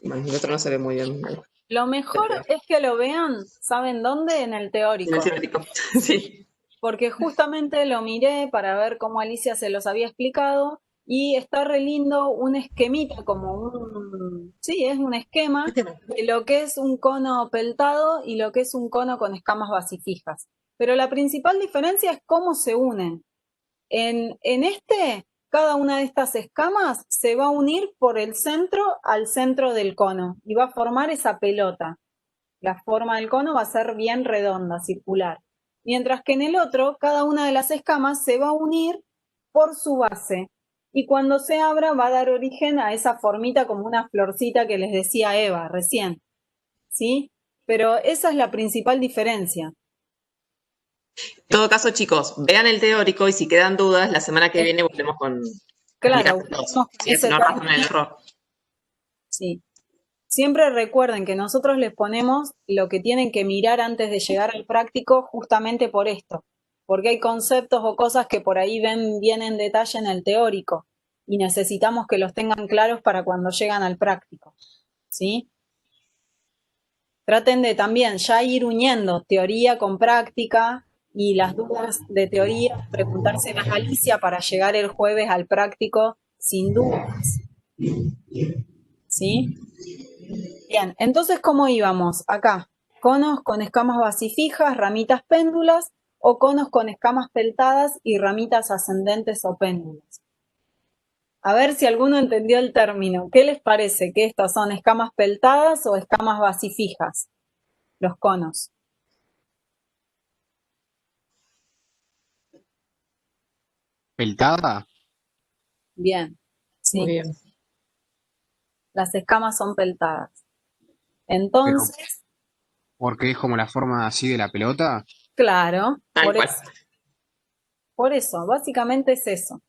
Bueno, el otro no se ve muy bien. Lo mejor es que lo vean, ¿saben dónde? En el teórico. En el teórico, sí. Porque justamente lo miré para ver cómo Alicia se los había explicado y está re lindo un esquemita, como un... Sí, es un esquema de lo que es un cono peltado y lo que es un cono con escamas basifijas. Pero la principal diferencia es cómo se unen. En este, cada una de estas escamas se va a unir por el centro al centro del cono y va a formar esa pelota. La forma del cono va a ser bien redonda, circular. Mientras que en el otro, cada una de las escamas se va a unir por su base. Y cuando se abra va a dar origen a esa formita como una florcita que les decía Eva recién. ¿Sí? Pero esa es la principal diferencia. En todo caso, chicos, vean el teórico y si quedan dudas, la semana que viene volvemos con... Claro, si no razón el error. Sí. Siempre recuerden que nosotros les ponemos lo que tienen que mirar antes de llegar al práctico justamente por esto, porque hay conceptos o cosas que por ahí ven bien en detalle en el teórico y necesitamos que los tengan claros para cuando llegan al práctico, ¿sí? Traten de también ya ir uniendo teoría con práctica y las dudas de teoría, preguntárselas a Alicia para llegar el jueves al práctico sin dudas, ¿sí? Bien, entonces, ¿cómo íbamos? Acá, conos con escamas basifijas, ramitas péndulas, o conos con escamas peltadas y ramitas ascendentes o péndulas. A ver si alguno entendió el término. ¿Qué les parece? ¿Que estas son escamas peltadas o escamas basifijas? Los conos. ¿Peltada? Bien, sí. Muy bien. Las escamas son peltadas. Entonces... Porque es como la forma así de la pelota. Claro, por eso, básicamente es eso.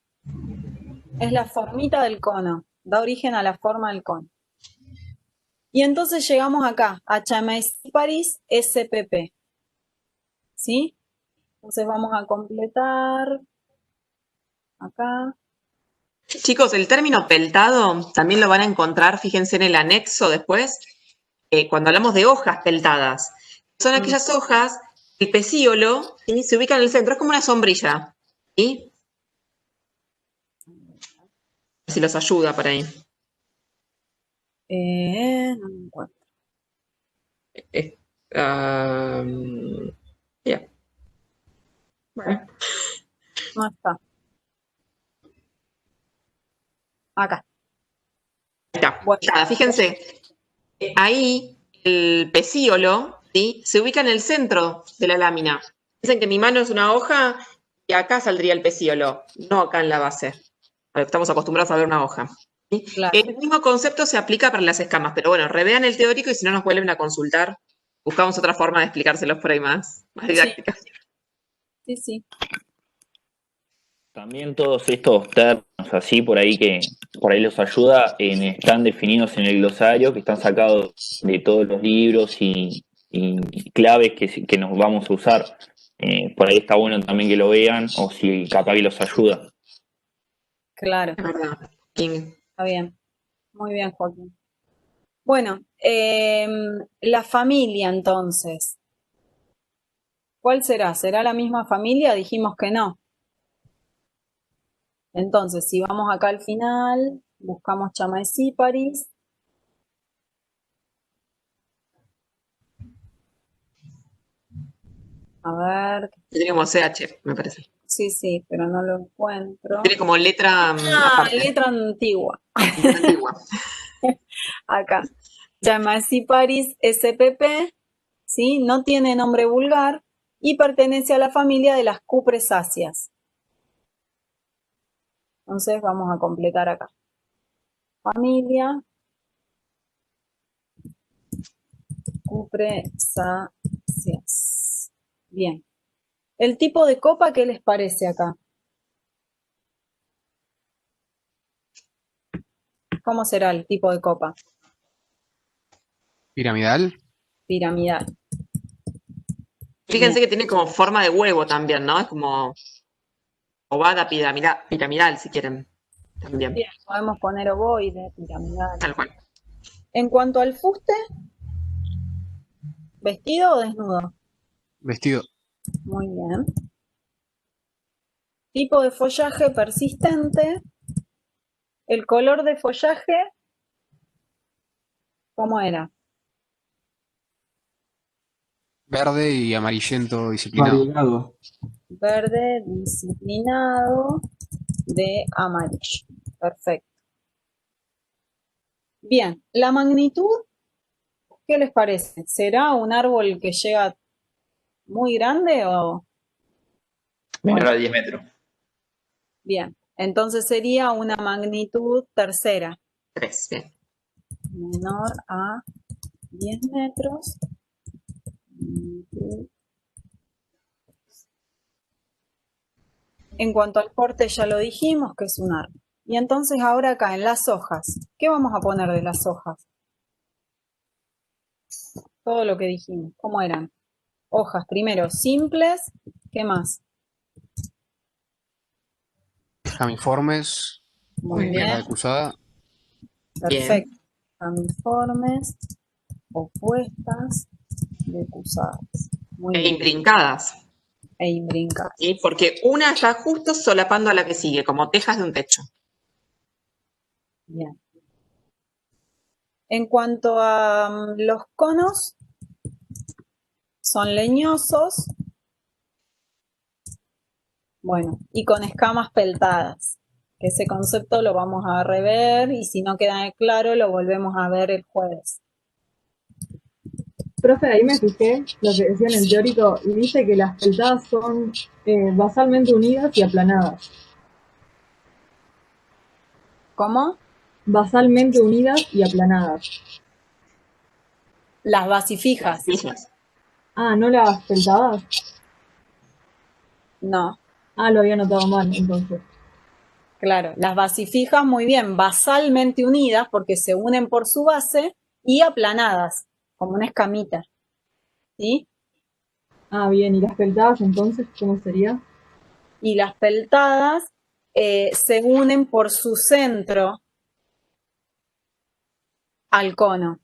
Es la formita del cono, da origen a la forma del cono. Y entonces llegamos acá, a Chamaecyparis spp. ¿Sí? Entonces vamos a completar acá. Chicos, el término peltado también lo van a encontrar, fíjense en el anexo después, cuando hablamos de hojas peltadas. Son aquellas hojas, el pecíolo, ¿sí? Se ubica en el centro, es como una sombrilla. ¿Sí? Si los ayuda por ahí. No me encuentro. Yeah. Bueno. No está. Acá. Bueno, fíjense, ahí el pecíolo, ¿sí? Se ubica en el centro de la lámina. Dicen que mi mano es una hoja y acá saldría el pecíolo, no acá en la base. Estamos acostumbrados a ver una hoja. ¿Sí? Claro. El mismo concepto se aplica para las escamas, pero bueno, revean el teórico y si no nos vuelven a consultar, buscamos otra forma de explicárselos por ahí más didáctica. Sí. También todos estos términos así por ahí que por ahí los ayuda, están definidos en el glosario, que están sacados de todos los libros y claves que nos vamos a usar. Por ahí está bueno también que lo vean, o si capaz que los ayuda. Claro, Es verdad. King. está bien. Muy bien, Joaquín. Bueno, la familia entonces. ¿Cuál será? ¿Será la misma familia? Dijimos que no. Entonces, si vamos acá al final, buscamos Chamaecyparis. A ver. Tiene como CH, me parece. Sí, pero no lo encuentro. Tiene como letra aparte. Letra antigua. Letra antigua. Acá. Chamaecyparis spp, ¿sí? No tiene nombre vulgar y pertenece a la familia de las cupresáceas. Entonces vamos a completar acá. Familia cupresáceas. Bien. El tipo de copa, ¿qué les parece acá? ¿Cómo será el tipo de copa? ¿Piramidal? Piramidal. Fíjense que tiene como forma de huevo también, ¿no? Es como ovada piramidal, si quieren. También. Bien, podemos poner ovoide, piramidal. Tal cual. En cuanto al fuste, ¿vestido o desnudo? Vestido. Muy bien. Tipo de follaje persistente. El color de follaje, ¿cómo era? Verde y amarillento disciplinado. Variegado. Verde disciplinado de amarillo. Perfecto. Bien, la magnitud, ¿qué les parece? ¿Será un árbol que llega muy grande o...? Menor a 10 metros. Bien, entonces sería una magnitud tercera. 3, bien. Menor a 10 metros. En cuanto al porte ya lo dijimos que es un árbol. Y entonces ahora acá en las hojas, ¿qué vamos a poner de las hojas? Todo lo que dijimos, ¿cómo eran? Hojas primero simples, ¿qué más? Jamiformes. Muy bien. Decusada. Perfecto. Jamiformes, opuestas, decusadas. Muy bien. Imbrincadas. E imbrincadas. ¿Sí? Porque una está justo solapando a la que sigue, como tejas de un techo. Bien. En cuanto a los conos, son leñosos, bueno, y con escamas peltadas. Ese concepto lo vamos a rever y si no queda claro lo volvemos a ver el jueves. Profe, ahí me fijé lo que decía en el teórico y dice que las peltadas son basalmente unidas y aplanadas. ¿Cómo? Basalmente unidas y aplanadas. Las basifijas. Ah, ¿no las peltadas? No. Ah, lo había notado mal, entonces. Claro, las basifijas muy bien, basalmente unidas porque se unen por su base y aplanadas, como una escamita. ¿Sí? Ah, bien, ¿y las peltadas entonces cómo sería? Y las peltadas se unen por su centro al cono.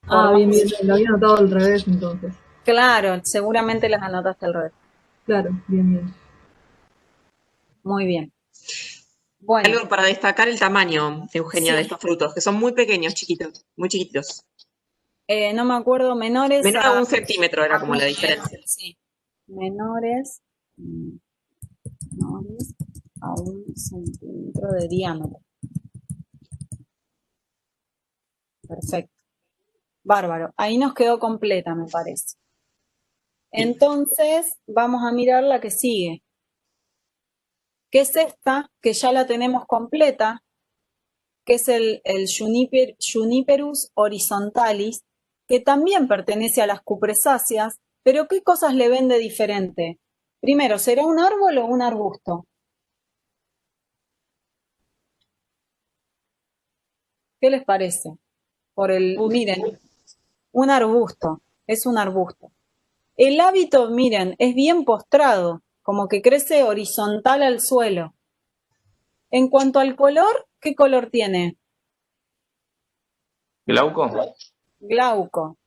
Ah, bien, lo había notado al revés entonces. Claro, seguramente las anotaste al revés. Claro, bien. Muy bien. Bueno. Algo para destacar el tamaño, Eugenia, Sí. de estos frutos, que son muy pequeños, chiquitos, muy chiquitos. No me acuerdo, menores Menor a 1 centímetro era como la diferencia. Sí. Menores a 1 centímetro de diámetro. Perfecto. Bárbaro. Ahí nos quedó completa, me parece. Entonces, vamos a mirar la que sigue. ¿Qué es esta? Que ya la tenemos completa, que es el Juniperus horizontalis, que también pertenece a las cupresáceas, pero ¿qué cosas le ven de diferente? Primero, ¿será un árbol o un arbusto? ¿Qué les parece? Miren, un arbusto, es un arbusto. El hábito, miren, es bien postrado, como que crece horizontal al suelo. En cuanto al color, ¿qué color tiene? ¿Glauco? Glauco.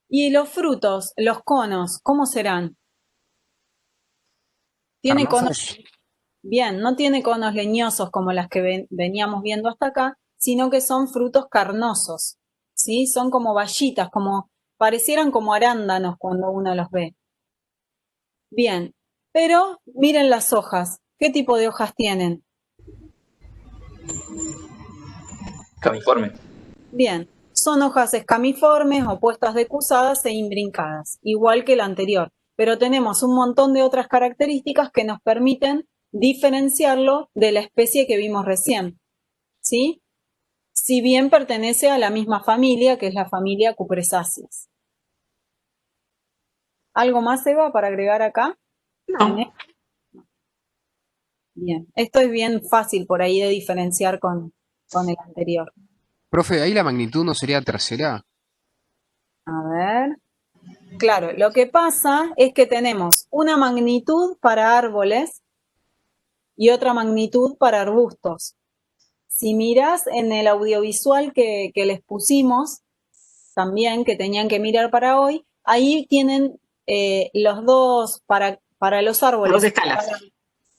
¿Y los frutos, los conos, cómo serán? Tiene conos, bien, no tiene conos leñosos como las que veníamos viendo hasta acá, sino que son frutos carnosos, ¿sí? Son como bayitas, parecieran como arándanos cuando uno los ve. Bien, pero miren las hojas. ¿Qué tipo de hojas tienen? Camiforme. Bien, son hojas escamiformes, opuestas decusadas e imbrincadas, igual que el anterior, pero tenemos un montón de otras características que nos permiten diferenciarlo de la especie que vimos recién, ¿sí? Si bien pertenece a la misma familia, que es la familia Cupresáceas. ¿Algo más, Eva, para agregar acá? No. Bien, esto es bien fácil por ahí de diferenciar con el anterior. Profe, ¿ahí la magnitud no sería tercera? A ver. Claro, lo que pasa es que tenemos una magnitud para árboles y otra magnitud para arbustos. Si mirás en el audiovisual que les pusimos, también que tenían que mirar para hoy, ahí tienen los dos, para los árboles Dos escalas.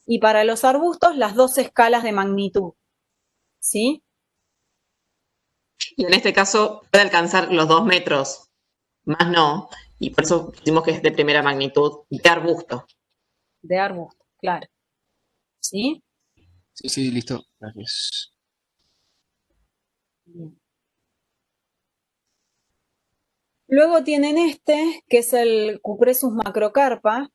y para los arbustos, las dos escalas de magnitud. ¿Sí? Y en este caso puede alcanzar los 2 metros, más no, y por eso decimos que es de primera magnitud de arbusto. De arbusto, claro. ¿Sí? Sí, listo. Gracias. Bien. Luego tienen que es el Cupresus macrocarpa,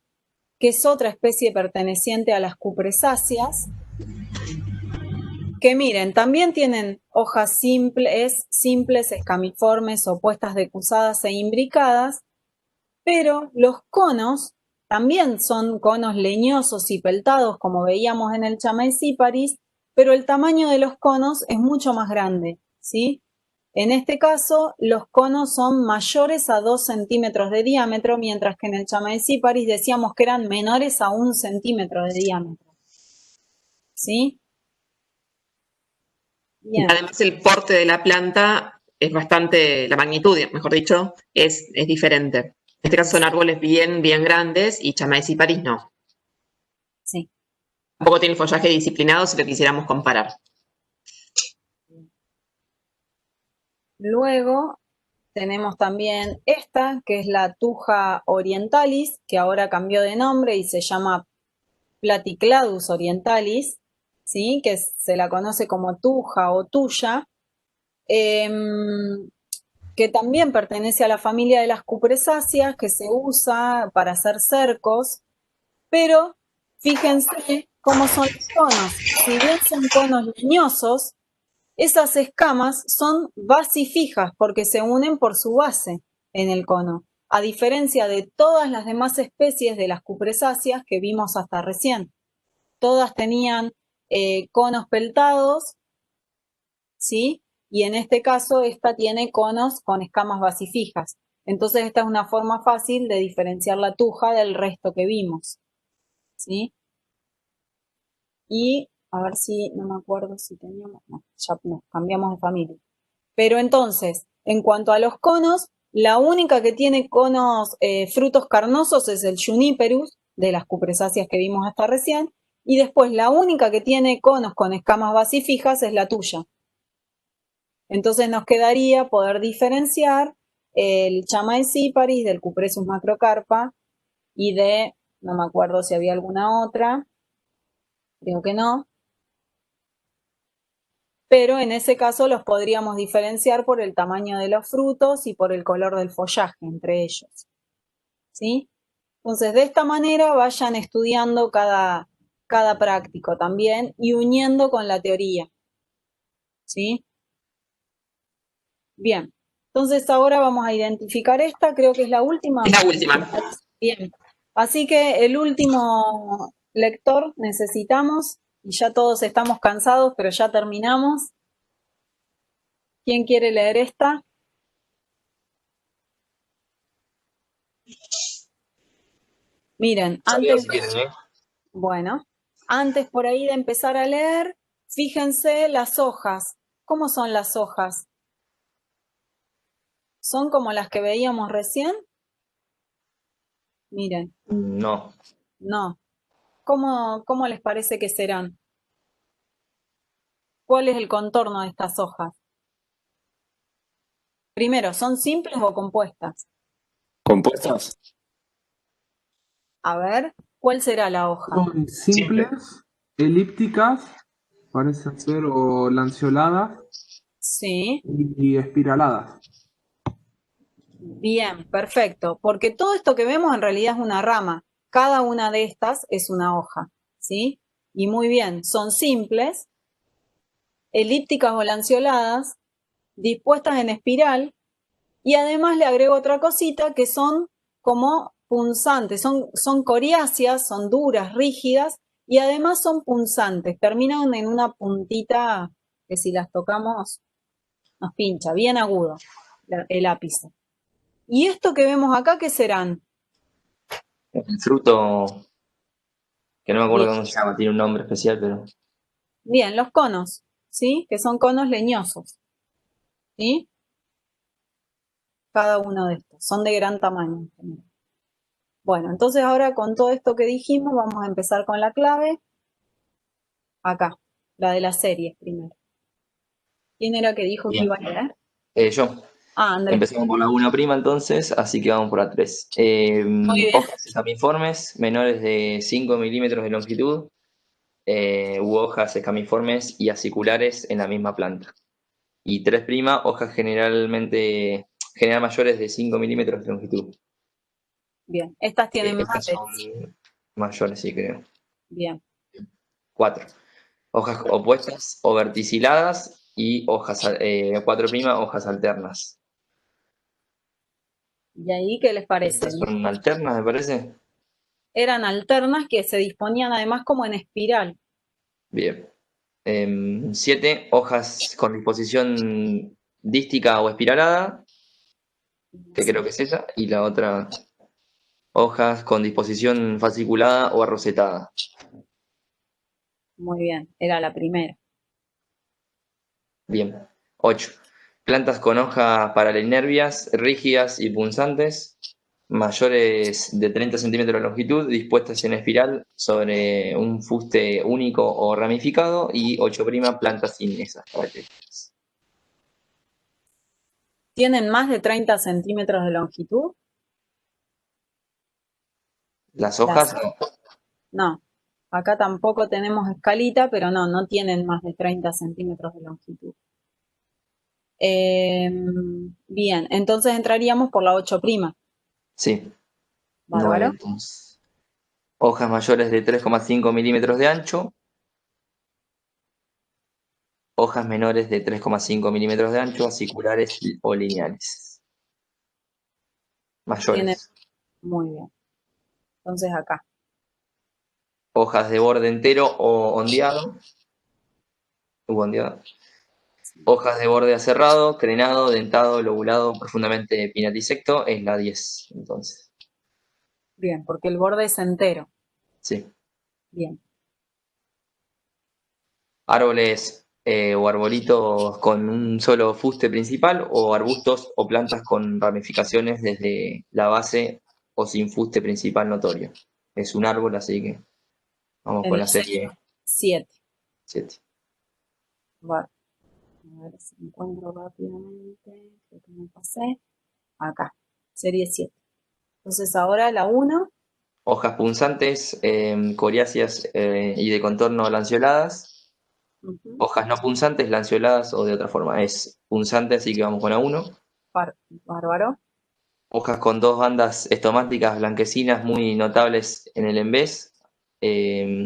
que es otra especie perteneciente a las cupresáceas, que miren, también tienen hojas simples, escamiformes, opuestas, decusadas e imbricadas, pero los conos también son conos leñosos y peltados, como veíamos en el Chamaecyparis, pero el tamaño de los conos es mucho más grande, ¿sí? En este caso, los conos son mayores a 2 centímetros de diámetro, mientras que en el Chamaecyparis decíamos que eran menores a 1 centímetro de diámetro. ¿Sí? Bien. Además, el porte de la planta es bastante, la magnitud, mejor dicho, es diferente. En este caso son árboles bien grandes y Chamaecyparis no. Sí. Tampoco tiene el follaje disciplinado si lo quisiéramos comparar. Luego tenemos también esta, que es la Thuja orientalis, que ahora cambió de nombre y se llama Platycladus orientalis, ¿sí? Que se la conoce como Thuja o Tuya, que también pertenece a la familia de las cupresáceas, que se usa para hacer cercos, pero fíjense cómo son los conos. Si bien son conos leñosos, esas escamas son basifijas porque se unen por su base en el cono, a diferencia de todas las demás especies de las cupresáceas que vimos hasta recién. Todas tenían conos peltados, ¿sí? Y en este caso esta tiene conos con escamas basifijas. Entonces esta es una forma fácil de diferenciar la Thuja del resto que vimos, ¿sí? Y a ver si, no me acuerdo si teníamos, no, ya nos cambiamos de familia. Pero entonces, en cuanto a los conos, la única que tiene conos, frutos carnosos es el Juniperus, de las cupresáceas que vimos hasta recién, y después la única que tiene conos con escamas basifijas es la Tuya. Entonces nos quedaría poder diferenciar el Chamaecyparis del Cupresus macrocarpa y no me acuerdo si había alguna otra, creo que no, pero en ese caso los podríamos diferenciar por el tamaño de los frutos y por el color del follaje entre ellos, ¿sí? Entonces, de esta manera vayan estudiando cada práctico también y uniendo con la teoría, ¿sí? Bien, entonces ahora vamos a identificar esta, creo que es la última. Es la última. Bien, así que el último lector necesitamos, y ya todos estamos cansados, pero ya terminamos. ¿Quién quiere leer esta? Miren, antes, bueno, antes por ahí de empezar a leer, fíjense las hojas. ¿Cómo son las hojas? ¿Son como las que veíamos recién? Miren. No. No. ¿Cómo les parece que serán? ¿Cuál es el contorno de estas hojas? Primero, ¿son simples o compuestas? ¿Compuestas? A ver, ¿cuál será la hoja? Son simples, elípticas, parece ser, o lanceoladas. Sí. Y espiraladas. Bien, perfecto. Porque todo esto que vemos en realidad es una rama. Cada una de estas es una hoja, ¿sí? Y muy bien, son simples, elípticas o lanceoladas, dispuestas en espiral, y además le agrego otra cosita que son como punzantes, son coriáceas, son duras, rígidas, y además son punzantes, terminan en una puntita que si las tocamos nos pincha, bien agudo el ápice. ¿Y esto que vemos acá qué serán? El fruto, que no me acuerdo cómo se llama, tiene un nombre especial, pero... Bien, los conos, ¿sí? Que son conos leñosos, ¿sí? Cada uno de estos, son de gran tamaño. Bueno, entonces ahora con todo esto que dijimos, vamos a empezar con la clave. Acá, la de las series primero. ¿Quién era que dijo que iba a leer? Yo. Ah, Andrés. Empezamos por la 1' entonces, así que vamos por la 3. Hojas escamiformes menores de 5 milímetros de longitud u hojas escamiformes y aciculares en la misma planta. Y 3', hojas general mayores de 5 milímetros de longitud. Bien, estas tienen más Estas son mayores, sí, creo. Bien. 4. Hojas opuestas o verticiladas y hojas 4', hojas alternas. ¿Y ahí qué les parece? Estas son alternas, me parece. Eran alternas que se disponían además como en espiral. Bien. 7, hojas con disposición dística o espiralada, que creo que es esa, y la otra, hojas con disposición fasciculada o arrosetada. Muy bien, era la primera. Bien. 8. Plantas con hojas paralenervias, rígidas y punzantes, mayores de 30 centímetros de longitud, dispuestas en espiral sobre un fuste único o ramificado, y 8', plantas sin esas características. ¿Tienen más de 30 centímetros de longitud? Las hojas no. Acá tampoco tenemos escalita, pero no tienen más de 30 centímetros de longitud. Bien, entonces entraríamos por la 8'. Sí. Bárbaro. 9, entonces. Hojas mayores de 3,5 milímetros de ancho. Hojas menores de 3,5 milímetros de ancho, aciculares o lineales. Mayores. Muy bien. Entonces acá. Hojas de borde entero o ondeado. Hojas de borde aserrado, crenado, dentado, lobulado, profundamente pinnatisecto, es la 10, entonces. Bien, porque el borde es entero. Sí. Bien. Árboles o arbolitos con un solo fuste principal, o arbustos o plantas con ramificaciones desde la base o sin fuste principal notorio. Es un árbol, así que vamos con la serie 7. 7. Bueno, a ver si encuentro rápidamente. Creo que me pasé. Acá, serie 7. Entonces ahora la 1. Hojas punzantes, coriáceas y de contorno lanceoladas. Hojas no punzantes, lanceoladas o de otra forma. Es punzante, así que vamos con la 1. Bárbaro. Hojas con 2 bandas estomáticas blanquecinas muy notables en el envés.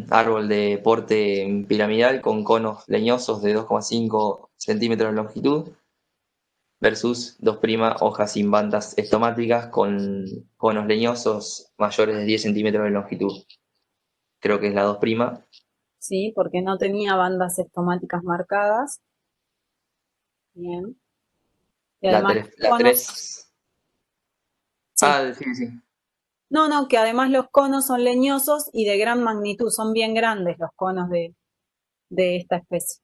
Árbol de porte piramidal con conos leñosos de 2,5 centímetros de longitud. Versus 2', hojas sin bandas estomáticas con conos leñosos mayores de 10 centímetros de longitud. Creo que es la 2'. Sí, porque no tenía bandas estomáticas marcadas. Bien. Y La además 3. los La conos, 3. sí. Ah, sí, sí. No, que además los conos son leñosos y de gran magnitud, son bien grandes los conos de esta especie,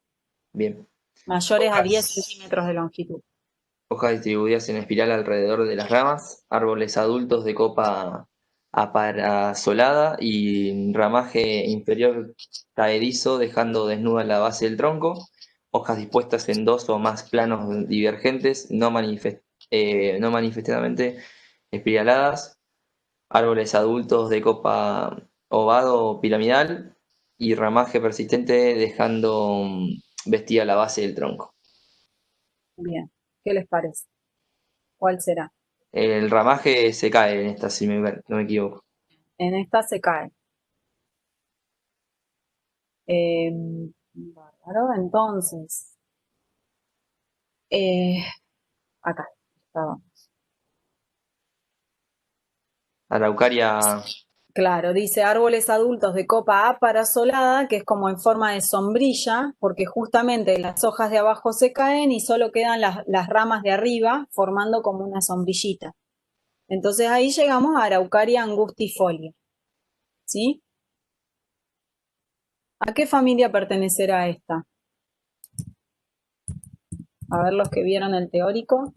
Bien. mayores a 10 Hojas. centímetros de longitud. Hojas distribuidas en espiral alrededor de las ramas, árboles adultos de copa aparasolada y ramaje inferior caedizo dejando desnuda la base del tronco, hojas dispuestas en dos o más planos divergentes, no manifestamente espiraladas, árboles adultos de copa ovado o piramidal y ramaje persistente dejando vestida la base del tronco. Bien, ¿qué les parece? ¿Cuál será? El ramaje se cae en esta, si no me equivoco. En esta se cae. Bárbaro, entonces, acá estaba. Araucaria, Claro, dice árboles adultos de copa aparasolada, que es como en forma de sombrilla, porque justamente las hojas de abajo se caen y solo quedan las ramas de arriba formando como una sombrillita. Entonces ahí llegamos a Araucaria angustifolia. ¿Sí? ¿A qué familia pertenecerá esta? A ver los que vieron el teórico.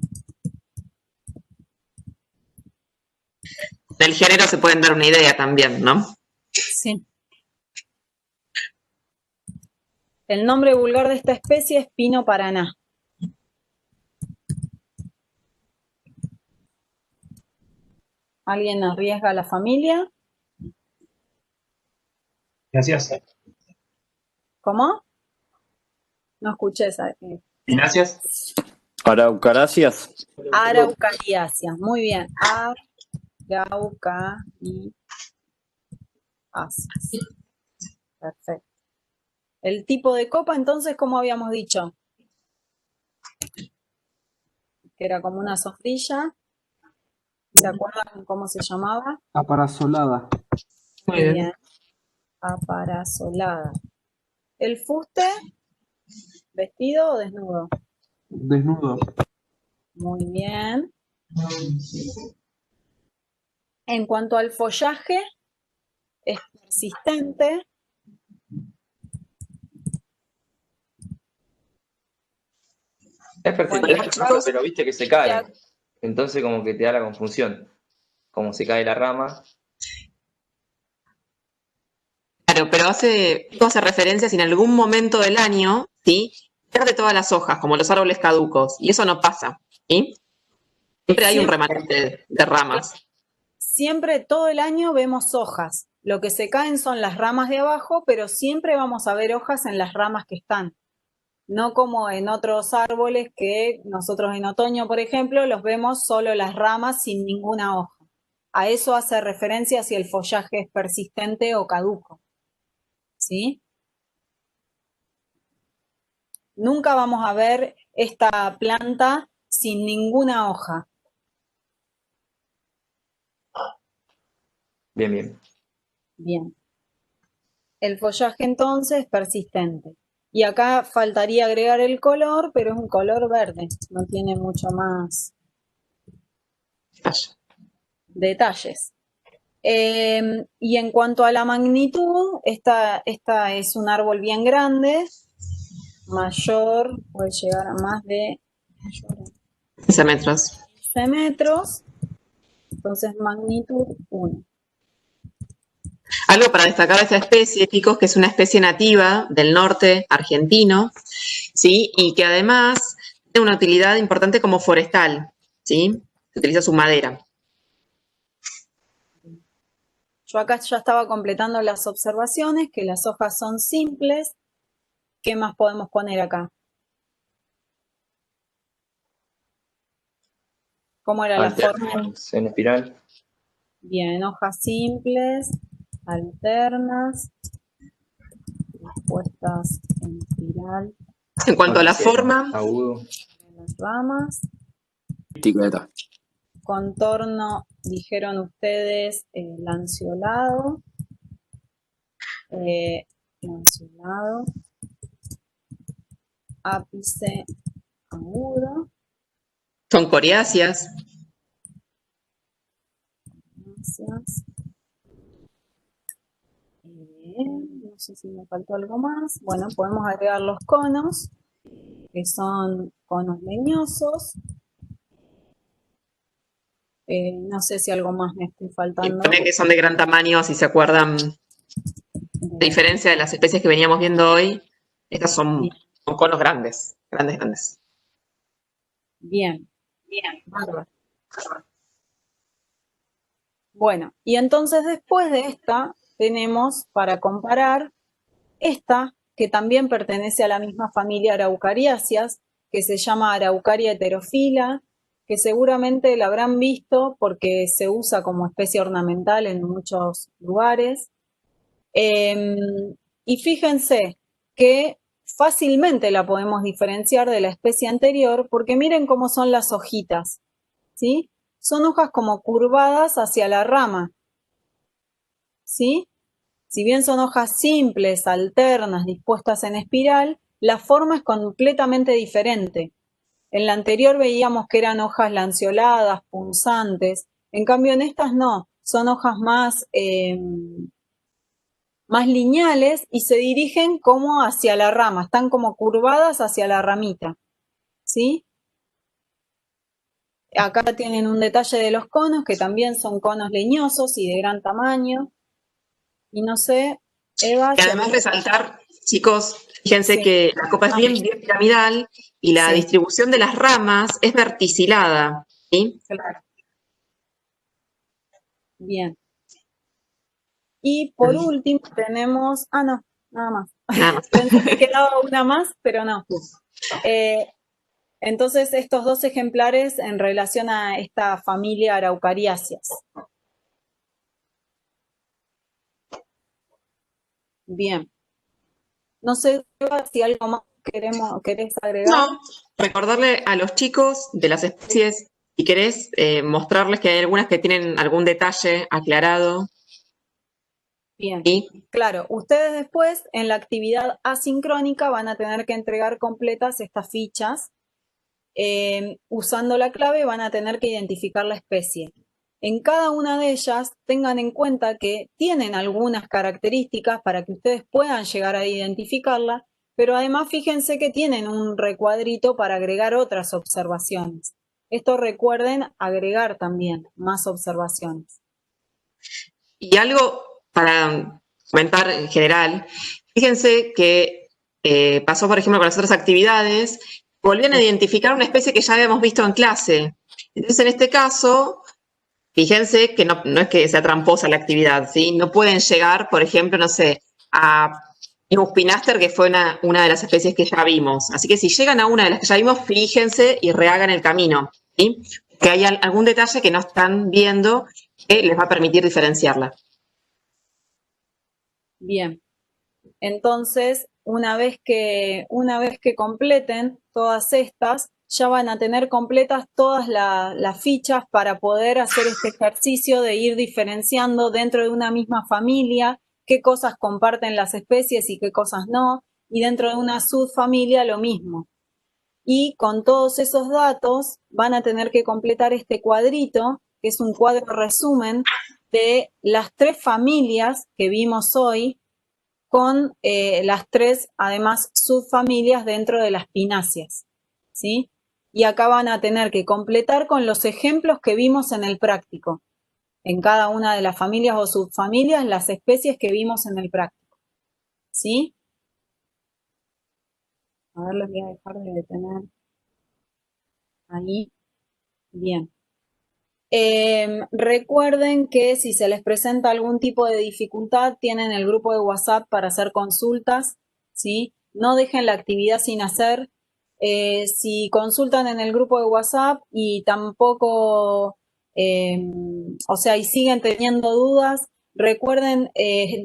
Del género se pueden dar una idea también, ¿no? Sí. El nombre vulgar de esta especie es pino paraná. ¿Alguien arriesga a la familia? Gracias. ¿Cómo? No escuché esa. Gracias. Araucariáceas. Araucariáceas. Muy bien. Araucariáceas. Perfecto. El tipo de copa, entonces, ¿cómo habíamos dicho? Que era como una sombrilla. ¿Se acuerdan cómo se llamaba? Aparasolada. Muy bien. Aparasolada. ¿El fuste? ¿Vestido o desnudo? Desnudo. Muy bien. En cuanto al follaje, es persistente. es persistente, pero viste que se cae. Entonces como que te da la confusión. Como se cae la rama. Claro, pero hace referencia si en algún momento del año, ¿sí? Pierde todas las hojas, como los árboles caducos, y eso no pasa, ¿sí? Siempre hay un remanente de ramas. Siempre, todo el año vemos hojas. Lo que se caen son las ramas de abajo, pero siempre vamos a ver hojas en las ramas que están. No como en otros árboles que nosotros en otoño, por ejemplo, los vemos solo las ramas sin ninguna hoja. A eso hace referencia si el follaje es persistente o caduco. ¿Sí? Nunca vamos a ver esta planta sin ninguna hoja. Bien, bien. Bien. El follaje entonces es persistente. Y acá faltaría agregar el color, pero es un color verde, no tiene mucho más detalles. Y en cuanto a la magnitud, esta es un árbol bien grande, mayor, puede llegar a más de 15 metros. 15 metros, entonces magnitud 1. Algo para destacar de esta especie, chicos, que es una especie nativa del norte argentino, ¿sí? Y que además tiene una utilidad importante como forestal, ¿sí? Se utiliza su madera. Yo acá ya estaba completando las observaciones, que las hojas son simples. ¿Qué más podemos poner acá? ¿Cómo era la forma? En espiral. Bien, hojas simples, alternas, dispuestas en espiral. En cuanto a la forma, agudo. Las ramas. Etiqueta. Contorno, dijeron ustedes, lanceolado. Lanceolado. Ápice agudo. Son coriáceas. Gracias. No sé si me faltó algo más. Bueno, podemos agregar los conos, que son conos leñosos. No sé si algo más me estoy Y faltando. pone que son de gran tamaño, si se acuerdan, a diferencia de las especies que veníamos viendo hoy, estas son conos grandes, grandes. Bien, bárbaro. Bueno, y entonces después de esta tenemos para comparar esta, que también pertenece a la misma familia Araucariáceas, que se llama Araucaria heterofila, que seguramente la habrán visto porque se usa como especie ornamental en muchos lugares. Y fíjense que fácilmente la podemos diferenciar de la especie anterior porque miren cómo son las hojitas, ¿sí? Son hojas como curvadas hacia la rama, ¿sí? Si bien son hojas simples, alternas, dispuestas en espiral, la forma es completamente diferente. En la anterior veíamos que eran hojas lanceoladas, punzantes, en cambio en estas no, son hojas más lineales y se dirigen como hacia la rama, están como curvadas hacia la ramita, ¿sí? Acá tienen un detalle de los conos, que también son conos leñosos y de gran tamaño. Y no sé, Eva... Y además resaltar, chicos, fíjense Sí. que la copa es bien piramidal y la Sí. distribución de las ramas es verticilada, ¿sí? Claro. Bien. Y por último tenemos... Ah, no, nada más. Nada más. Pensé que quedaba una más, pero no. Entonces, estos dos ejemplares en relación a esta familia Araucariáceas. Bien. No sé si algo más querés agregar. No, recordarle a los chicos de las especies, si querés, mostrarles que hay algunas que tienen algún detalle aclarado. Bien, ¿Sí? claro, ustedes después en la actividad asincrónica van a tener que entregar completas estas fichas. Usando la clave van a tener que identificar la especie. En cada una de ellas tengan en cuenta que tienen algunas características para que ustedes puedan llegar a identificarla, pero además fíjense que tienen un recuadrito para agregar otras observaciones. Esto recuerden agregar también más observaciones. Y algo para comentar en general, fíjense que pasó, por ejemplo, con las otras actividades, volvían a identificar una especie que ya habíamos visto en clase. Entonces, en este caso, fíjense que no es que sea tramposa la actividad, ¿sí? No pueden llegar, por ejemplo, no sé, a Pinaster, que fue una de las especies que ya vimos. Así que si llegan a una de las que ya vimos, fíjense y rehagan el camino, ¿sí? Que hay algún detalle que no están viendo que les va a permitir diferenciarla. Bien, entonces una vez que completen todas estas, ya van a tener completas todas las fichas para poder hacer este ejercicio de ir diferenciando dentro de una misma familia qué cosas comparten las especies y qué cosas no, y dentro de una subfamilia lo mismo. Y con todos esos datos van a tener que completar este cuadrito, que es un cuadro resumen de las 3 familias que vimos hoy, con las 3, además, subfamilias dentro de las pináceas, ¿sí? Y acá van a tener que completar con los ejemplos que vimos en el práctico. En cada una de las familias o subfamilias, las especies que vimos en el práctico, ¿sí? A ver, les voy a dejar de detener ahí. Bien. Recuerden que si se les presenta algún tipo de dificultad, tienen el grupo de WhatsApp para hacer consultas, ¿sí? No dejen la actividad sin hacer. Si consultan en el grupo de WhatsApp y tampoco, o sea, y siguen teniendo dudas, recuerden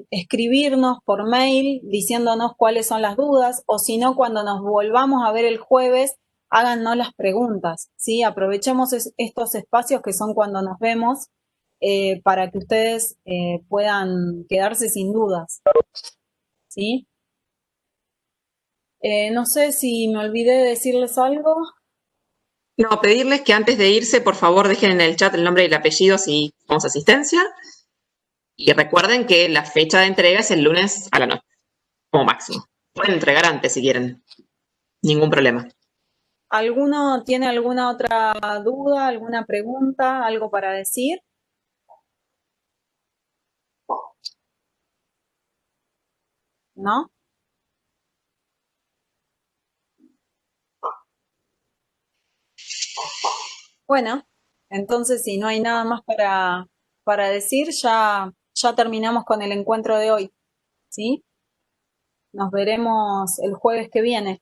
escribirnos por mail diciéndonos cuáles son las dudas, o si no, cuando nos volvamos a ver el jueves, háganos las preguntas, ¿sí? Aprovechemos estos espacios que son cuando nos vemos para que ustedes puedan quedarse sin dudas, ¿sí? No sé si me olvidé de decirles algo. No, pedirles que antes de irse, por favor, dejen en el chat el nombre y el apellido si vamos a asistencia. Y recuerden que la fecha de entrega es el lunes a la noche, como máximo. Pueden entregar antes si quieren. Ningún problema. ¿Alguno tiene alguna otra duda, alguna pregunta, algo para decir? ¿No? Bueno, entonces si no hay nada más para decir, ya terminamos con el encuentro de hoy, ¿sí? Nos veremos el jueves que viene.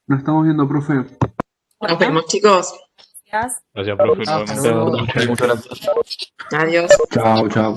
Nos estamos viendo, profe. Nos vemos, chicos. Gracias. Gracias, profe. Hasta luego. Muchas gracias. Adiós. Chao, chao.